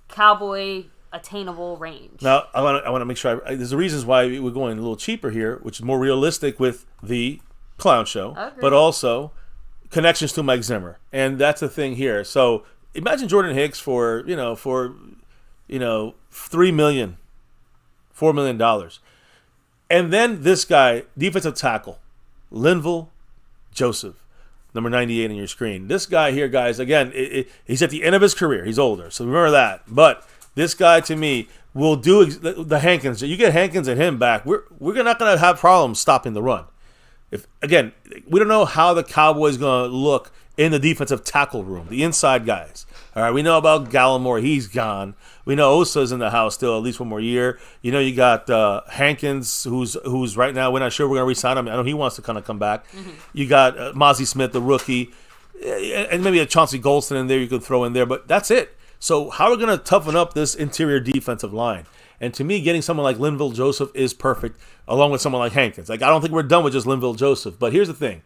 Cowboy attainable range. Now, I want to make sure there's the reasons why we're going a little cheaper here, which is more realistic with the clown show, but also connections to Mike Zimmer, and that's the thing here. So imagine Jordan Hicks for $3 million, $4 million, and then this guy, defensive tackle, Linval Joseph, number 98 on your screen. This guy here, guys, again, he's at the end of his career. He's older, so remember that, but this guy, to me, will do the Hankins. You get Hankins and him back, we're not going to have problems stopping the run. Again, we don't know how the Cowboys going to look in the defensive tackle room, the inside guys. All right, we know about Gallimore. He's gone. We know Osa's in the house still at least one more year. You got Hankins, who's right now, we're not sure we're going to re-sign him. I know he wants to kind of come back. Mm-hmm. You got Mozzie Smith, the rookie, and maybe a Chauncey Golston in there you could throw in there, but that's it. So how are we going to toughen up this interior defensive line? And to me, getting someone like Linval Joseph is perfect, along with someone like Hankins. I don't think we're done with just Linval Joseph. But here's the thing.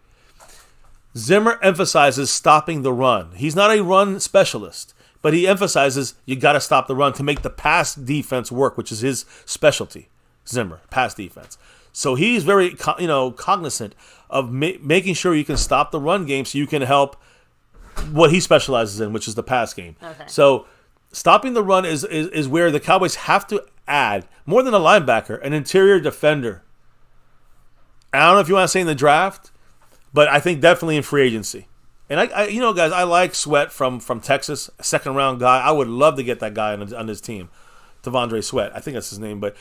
Zimmer emphasizes stopping the run. He's not a run specialist, but he emphasizes you got to stop the run to make the pass defense work, which is his specialty, Zimmer, pass defense. So he's very cognizant of making sure you can stop the run game so you can help what he specializes in, which is the pass game. Okay. So stopping the run is where the Cowboys have to add, more than a linebacker, an interior defender. I don't know if you want to say in the draft, but I think definitely in free agency. And guys, I like Sweat from Texas, a second round guy. I would love to get that guy on his team, Devondre Sweat. I think that's his name, but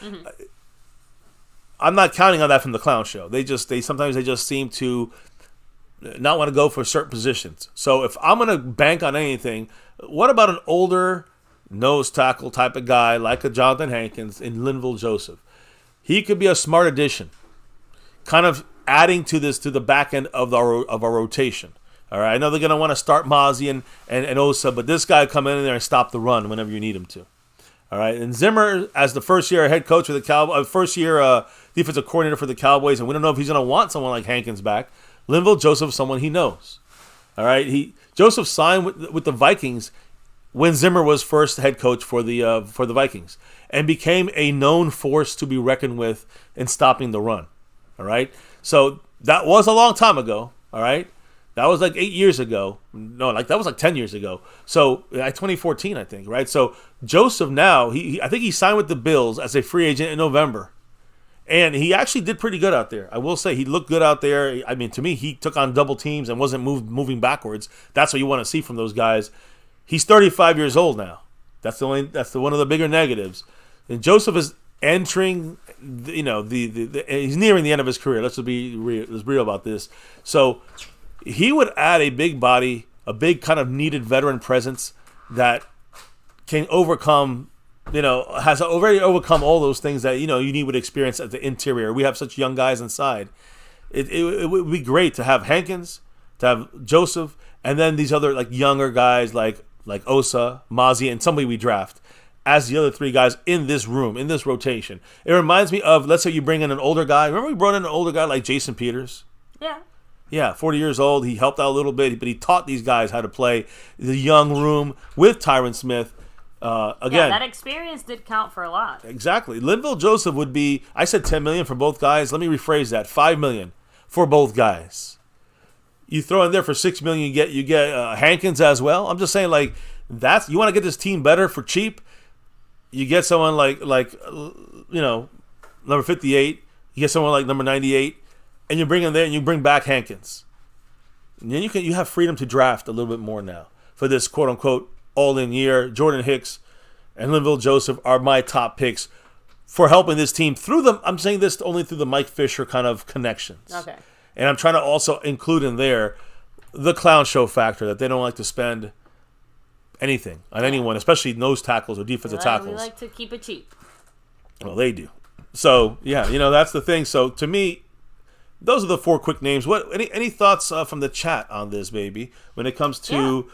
I'm not counting on that from the clown show. They sometimes just seem to not want to go for certain positions. So if I'm going to bank on anything, what about an older nose tackle type of guy like a Jonathan Hankins and Linval Joseph? He could be a smart addition, kind of adding to the back end of our rotation. All right, I know they're going to want to start Mozzie and Osa, but this guy come in there and stop the run whenever you need him to. All right, and Zimmer, as the first-year head coach for the Cowboys, first-year defensive coordinator for the Cowboys, and we don't know if he's going to want someone like Hankins back. Linval Joseph, someone he knows. All right, Joseph signed with the Vikings when Zimmer was first head coach for the Vikings, and became a known force to be reckoned with in stopping the run. All right, so that was a long time ago. All right, that was like 8 years ago. No, that was like 10 years ago. So 2014, I think. Right, so Joseph now, I think he signed with the Bills as a free agent in November. And he actually did pretty good out there. I will say he looked good out there. I mean, to me, he took on double teams and wasn't moving backwards. That's what you want to see from those guys. He's 35 years old now. That's one of the bigger negatives. And Joseph is entering, he's nearing the end of his career. Let's be real about this. So he would add a big body, a big kind of needed veteran presence that can overcome, has already overcome all those things that, you need with experience at the interior. We have such young guys inside. It would be great to have Hankins, to have Joseph, and then these other like younger guys like Osa, Mozzie, and somebody we draft as the other three guys in this room, in this rotation. It reminds me of, let's say you bring in an older guy. Remember we brought in an older guy like Jason Peters? Yeah. Yeah, 40 years old. He helped out a little bit, but he taught these guys how to play the young room with Tyron Smith. Again, that experience did count for a lot. Exactly. Linval Joseph would be, I said $10 million for both guys. Let me rephrase that. $5 million for both guys. You throw in there for $6 million, you get Hankins as well. I'm just saying, like, you want to get this team better for cheap. You get someone like number 58. You get someone like number 98, and you bring in there and you bring back Hankins. And then you have freedom to draft a little bit more now for this quote unquote all-in year. Jordan Hicks and Linval Joseph are my top picks for helping this team through them. I'm saying this only through the Mike Fisher kind of connections. Okay. And I'm trying to also include in there the clown show factor, that they don't like to spend anything on anyone, especially nose tackles or defensive tackles. We like to keep it cheap. Well, they do. So, yeah, that's the thing. So, to me, those are the four quick names. Any thoughts from the chat on this, baby, when it comes to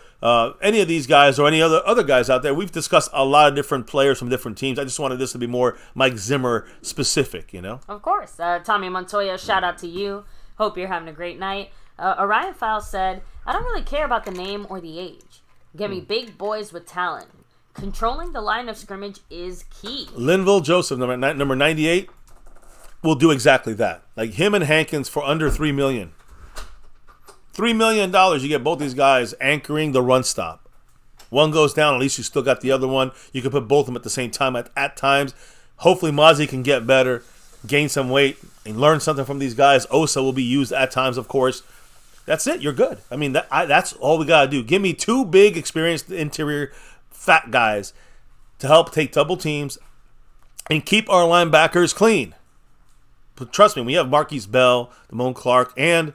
any of these guys or any other guys out there? We've discussed a lot of different players from different teams. I just wanted this to be more Mike Zimmer specific, Of course. Tommy Montoya, shout out to you. Hope you're having a great night. Orion Fowle said, I don't really care about the name or the age. Give me big boys with talent. Controlling the line of scrimmage is key. Linval Joseph, number 98, will do exactly that. Like him and Hankins for under $3 million. $3 million, you get both these guys anchoring the run stop. One goes down, at least you still got the other one. You can put both of them at the same time at times. Hopefully Mozzie can get better, gain some weight, and learn something from these guys. Osa will be used at times, of course. That's it. You're good. I mean, that's all we got to do. Give me two big, experienced interior fat guys to help take double teams and keep our linebackers clean. But trust me, when you have Marquise Bell, Damone Clark, and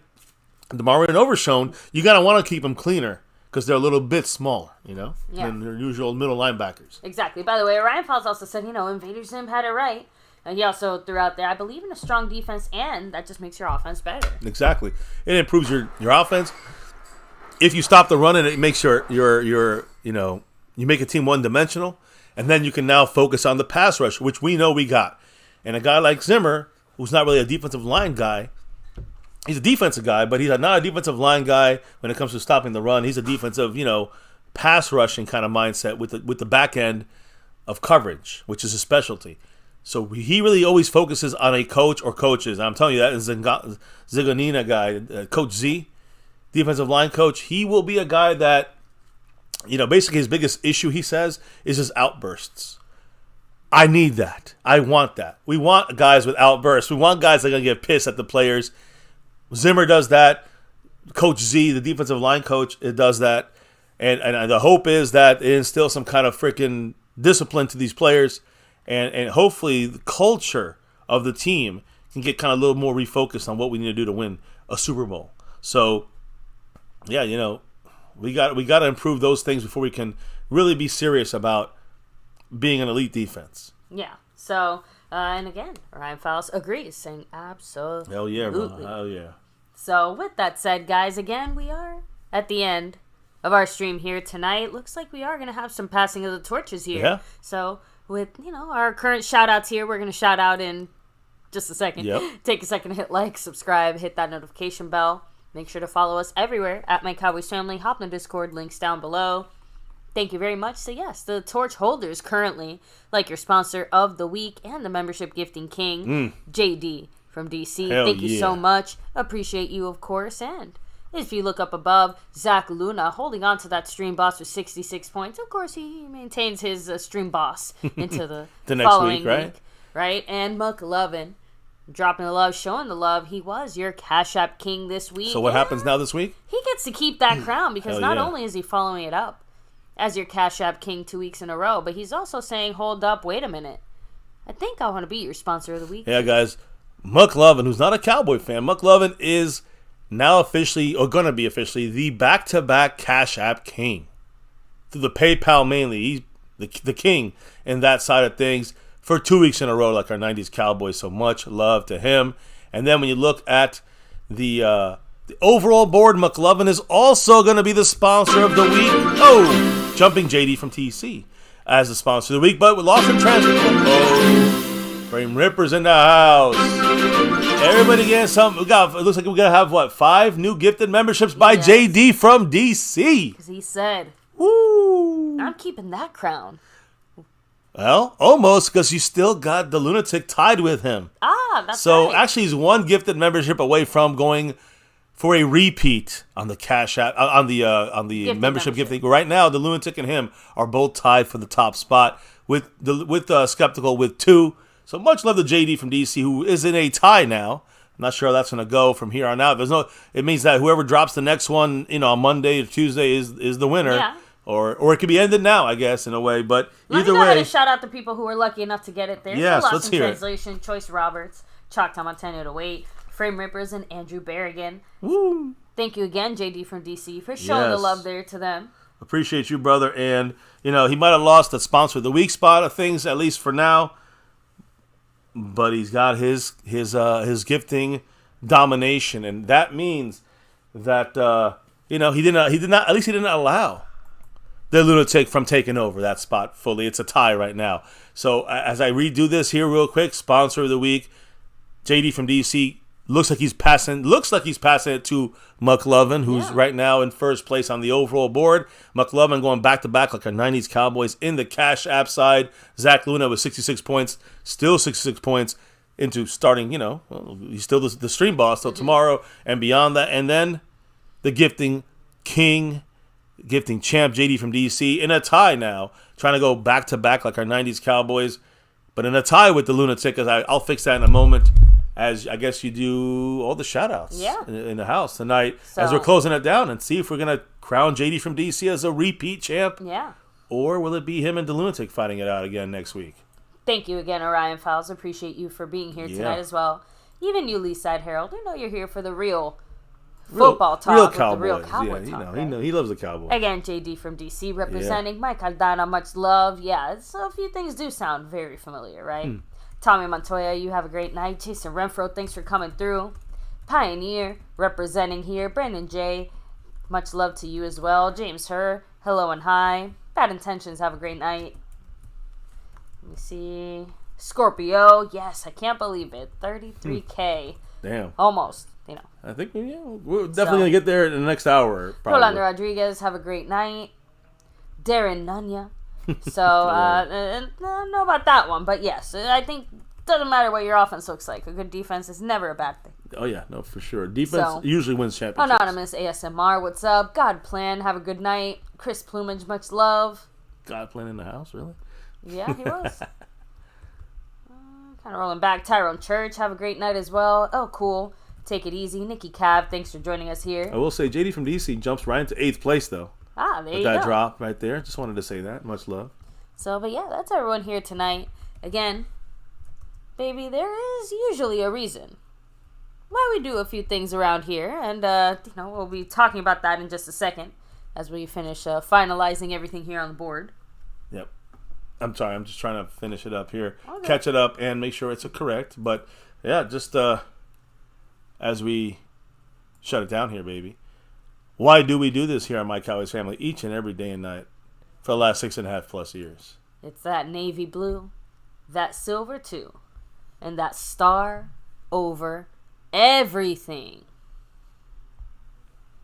DeMario Overshown, you got to want to keep them cleaner because they're a little bit smaller, than their usual middle linebackers. Exactly. By the way, Ryan Fowles also said, Invader Zim had it right. And he also threw out there, I believe in a strong defense, and that just makes your offense better. Exactly. It improves your offense. If you stop the run, and it makes you make a team one-dimensional, and then you can now focus on the pass rush, which we know we got. And a guy like Zimmer, who's not really a defensive line guy, he's a defensive guy, but he's not a defensive line guy when it comes to stopping the run. He's a defensive, pass rushing kind of mindset with the back end of coverage, which is his specialty. So he really always focuses on a coach or coaches. And I'm telling you, that is Zigonina guy, Coach Z, defensive line coach. He will be a guy that, basically his biggest issue, he says, is his outbursts. I need that. I want that. We want guys with outbursts. We want guys that are going to get pissed at the players. Zimmer does that. Coach Z, the defensive line coach, it does that. And the hope is that it instills some kind of freaking discipline to these players. And hopefully the culture of the team can get kind of a little more refocused on what we need to do to win a Super Bowl. So, yeah, we got to improve those things before we can really be serious about being an elite defense. Yeah. So, and again, Ryan Fowles agrees, saying absolutely. Hell yeah, bro. Hell yeah. So, with that said, guys, again, we are at the end of our stream here tonight. Looks like we are going to have some passing of the torches here. Yeah. So, with, our current shout-outs here, we're going to shout out in just a second. Yep. Take a second to hit like, subscribe, hit that notification bell. Make sure to follow us everywhere at MyCowboysFamily. Hop in the Discord, links down below. Thank you very much. So, yes, the torch holders currently, like your sponsor of the week and the membership gifting king, JD from DC. Thank you so much. Appreciate you, of course. And if you look up above, Zach Luna holding on to that stream boss with 66 points. Of course, he maintains his stream boss into the, the next following week, right? And McLovin dropping the love, showing the love. He was your Cash App king this week. So what happens now this week? He gets to keep that crown because Hell not yeah. only is he following it up, as your Cash App King 2 weeks in a row. But he's also saying, hold up, wait a minute. I think I want to be your sponsor of the week. Yeah, guys. McLovin, who's not a Cowboy fan, McLovin is now officially, or going to be officially, the back-to-back Cash App King. Through the PayPal mainly. He's the king in that side of things for 2 weeks in a row, like our 90s Cowboys. So much love to him. And then when you look at the overall board, McLovin is also going to be the sponsor of the week. Oh, jumping JD from TC as the sponsor of the week, but with lost in transit. Oh, Frame Rippers in the house. Everybody getting something. It looks like we're going to have, 5 new gifted memberships by JD from DC. Because he said, woo, I'm keeping that crown. Well, almost, because you still got the Lunatic tied with him. Ah, that's so right. Actually, he's one gifted membership away from going for a repeat on the Cash App, on the membership gifting. Right now, the Lunatic and him are both tied for the top spot with Skeptical with 2. So much love to JD from DC, who is in a tie now. I'm not sure how that's going to go from here on out. It means that whoever drops the next one, on Monday or Tuesday is the winner. Yeah. Or it could be ended now, I guess, in a way. But either Let me go ahead way, and shout out the people who were lucky enough to get it there. Yes, Lost let's in hear it. Translation, Choice Roberts, Chalktown Montana to Wait, Frame Rippers, and Andrew Berrigan. woo. Thank you again, JD from DC, for showing the Yes. love there to them. Appreciate you, brother. And, he might have lost the sponsor of the week spot of things, at least for now. But he's got his gifting domination. And that means that, he did not allow the Lunatic from taking over that spot fully. It's a tie right now. So as I redo this here real quick, sponsor of the week, JD from DC, looks like he's passing it to McLovin, who's right now in first place on the overall board. McLovin going back-to-back like our 90s Cowboys in the Cash App side. Zach Luna with 66 points, still 66 points into starting, he's still the stream boss till tomorrow and beyond that. And then the gifting king, gifting champ JD from DC in a tie now, trying to go back-to-back like our 90s Cowboys, but in a tie with the Lunatic. I'll fix that in a moment, as I guess you do all the shout-outs in the house tonight as we're closing it down, and see if we're going to crown JD from DC as a repeat champ. Yeah. Or will it be him and the Lunatic fighting it out again next week? Thank you again, Orion Files. Appreciate you for being here tonight as well. Even you, Lee Side Herald. I know you're here for the real football talk, real with Cowboys. the real Cowboy talk. Right? He loves the Cowboys. Again, JD from DC representing Mike Aldana. Much love. Yeah, so a few things do sound very familiar, right? Tommy Montoya, you have a great night. Jason Renfro, thanks for coming through. Pioneer representing here. Brandon J, much love to you as well. James Herr, hello and hi. Bad Intentions, have a great night. Let me see. Scorpio, yes, I can't believe it. 33K. Damn. Almost, I think we're definitely going to get there in the next hour. Probably. Rolando Rodriguez, have a great night. Darren Nunya. So, I don't know about that one, but yes, I think doesn't matter what your offense looks like. A good defense is never a bad thing. Oh, yeah, no, for sure. Defense usually wins championships. Anonymous ASMR, what's up? God Plan, have a good night. Chris Plumage, much love. God Plan in the house, really? Yeah, he was. Kind of rolling back. Tyrone Church, have a great night as well. Oh, cool. Take it easy. Nikki Cav, thanks for joining us here. I will say JD from DC jumps right into 8th place, though. There with you that go. drop right there. Just wanted to say that. Much love. So, but yeah, that's everyone here tonight. Again, baby, there is usually a reason why we do a few things around here. And, we'll be talking about that in just a second as we finish finalizing everything here on the board. Yep. I'm sorry. I'm just trying to finish it up here. Okay. Catch it up and make sure it's correct. But, yeah, just as we shut it down here, baby. Why do we do this here on My Cowboys Family each and every day and night for the last 6.5+ years? It's that navy blue, that silver too, and that star over everything.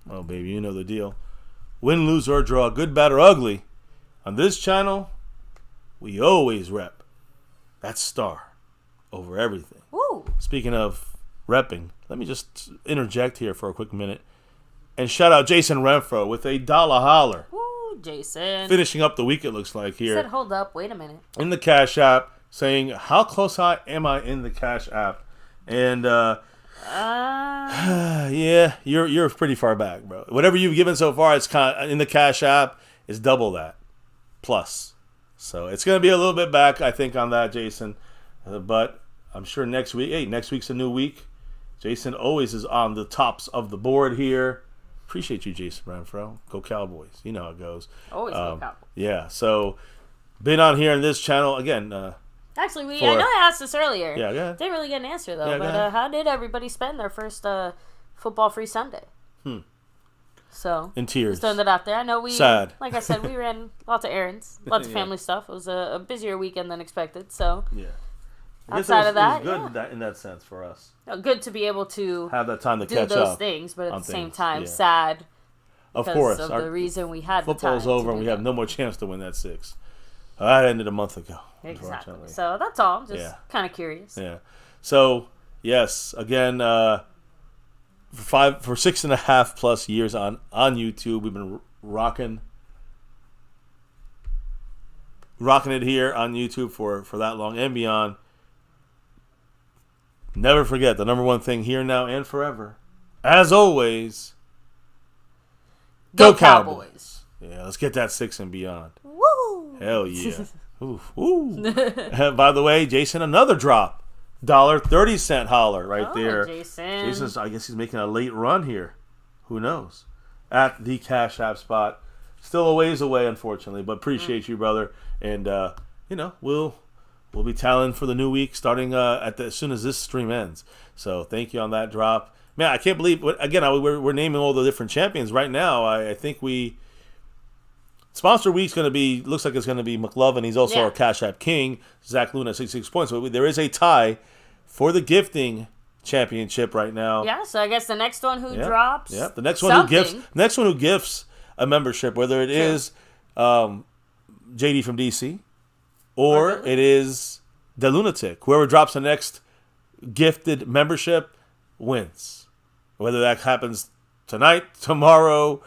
Oh, baby, you know the deal. Win, lose, or draw, good, bad, or ugly. On this channel, we always rep that star over everything. Woo! Speaking of repping, let me just interject here for a quick minute and shout out Jason Renfro with a dollar holler. Woo, Jason. Finishing up the week, it looks like here. He said, hold up, wait a minute. In the Cash App, saying, how close am I in the Cash App? And, yeah, you're pretty far back, bro. Whatever you've given so far, it's kind of in the Cash App. is double that plus. So it's going to be a little bit back, I think, on that, Jason. But I'm sure next week's a new week. Jason always is on the tops of the board here. Appreciate you, Jason Renfro. Go Cowboys. You know how it goes. Always go Cowboys. Yeah, so been on here in this channel again. Actually, I know I asked this earlier. Yeah, go ahead. Didn't really get an answer, though. Yeah, but how did everybody spend their first football-free Sunday? So, in tears. Just throwing that out there. I know Sad. Like I said, we ran lots of errands, lots of family stuff. It was a busier weekend than expected. So, yeah. Outside of that, it was good in that sense for us. Good to be able to have that time to do catch those up things, but at the same things. time, sad. Of course, of the reason we had football's the time over and we have no more chance to win that 6. That ended a month ago. Exactly. So that's all. Just kind of curious. Yeah. So yes, again, for 6.5 plus years on YouTube, we've been rocking it here on YouTube for that long and beyond. Never forget the number one thing here, now, and forever. As always, go Cowboys. Yeah, let's get that 6 and beyond. Woo! Hell yeah. Ooh, ooh. And by the way, Jason, another drop. $1.30 holler right there. Jason's, I guess he's making a late run here. Who knows? At the Cash App spot. Still a ways away, unfortunately, but appreciate you, brother. And, we'll be tallying for the new week starting as soon as this stream ends. So thank you on that drop. Man, I can't believe, again, we're naming all the different champions right now. I think Sponsor Week's looks like it's going to be McLovin. He's also our Cash App King. Zach Luna, 66 points. So there is a tie for the gifting championship right now. Yeah, so I guess the next one who drops. Yeah, the next one who gifts a membership, whether it is JD from DC or it is the Lunatic. Whoever drops the next gifted membership wins. Whether that happens tonight, tomorrow,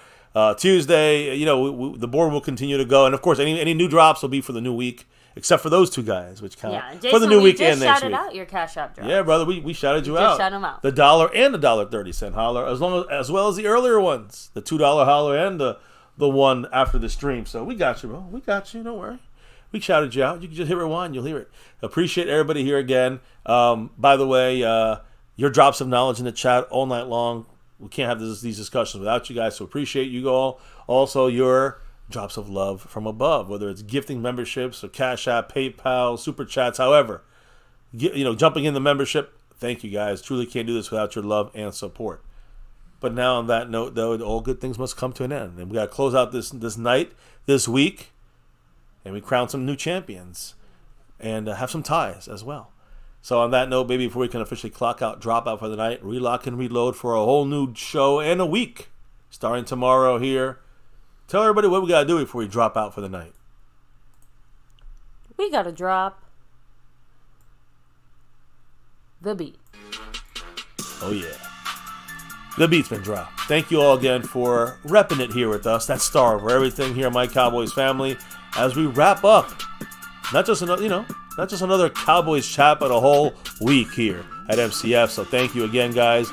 Tuesday, the board will continue to go, and of course, any new drops will be for the new week, except for those two guys, which count Jason, for the new week and next week. Shouted out your Cash App drop. Yeah, brother, we shouted you out. Shout them out. The $1 and the $1.30 holler, as well as the earlier ones, the $2 holler and the one after the stream. So we got you, bro. We got you. Don't worry. We shouted you out. You can just hit rewind. You'll hear it. Appreciate everybody here again. By the way, your drops of knowledge in the chat all night long. We can't have these discussions without you guys, so appreciate you all. Also, your drops of love from above, whether it's gifting memberships or Cash App, PayPal, Super Chats, however. Jumping in the membership, thank you guys. Truly can't do this without your love and support. But now on that note, though, all good things must come to an end. And we got to close out this night, this week, and we crown some new champions and have some ties as well. So on that note, baby, before we can officially drop out for the night, relock and reload for a whole new show and a week starting tomorrow here. Tell everybody what we got to do before we drop out for the night. We got to drop the beat. Oh, yeah. The beat's been dropped. Thank you all again for repping it here with us. That star over everything here on My Cowboys Family as we wrap up. Not just another Cowboys chat, but a whole week here at MCF. So thank you again, guys.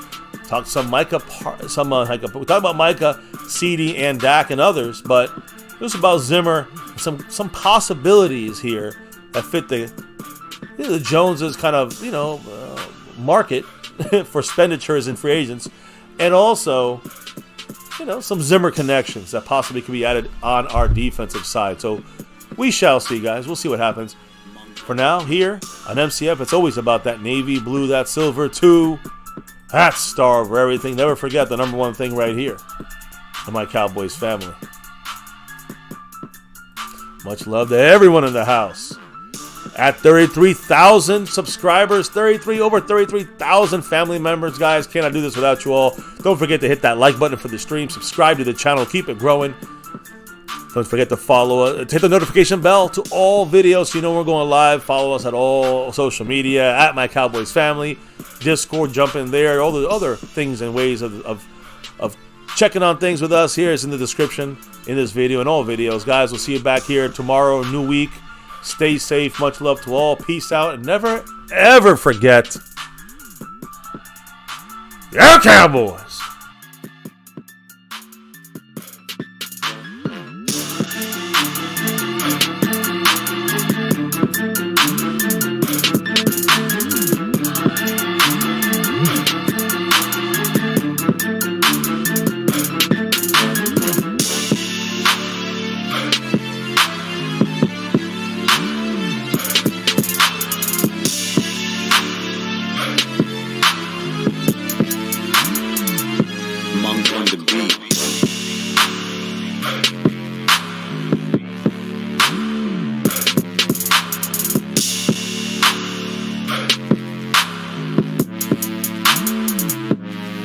Talk some Micah, we talk about Micah, CD, and Dak and others, but it was about Zimmer. Some possibilities here that fit the Joneses kind of market for expenditures and free agents, and also some Zimmer connections that possibly could be added on our defensive side. So we shall see, guys. We'll see what happens. For now, here on MCF, it's always about that navy blue, that silver too. That star over everything. Never forget the number one thing right here on My Cowboys Family. Much love to everyone in the house. At 33,000 subscribers, over 33,000 family members, guys. Cannot do this without you all. Don't forget to hit that like button for the stream. Subscribe to the channel. Keep it growing. Don't forget to follow us. Hit the notification bell to all videos so you know we're going live. Follow us at all social media, at My Cowboys Family. Discord, jump in there. All the other things and ways of checking on things with us here is in the description in this video and all videos. Guys, we'll see you back here tomorrow, new week. Stay safe. Much love to all. Peace out. And never, ever forget, your Cowboys. the beat.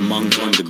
Monk on the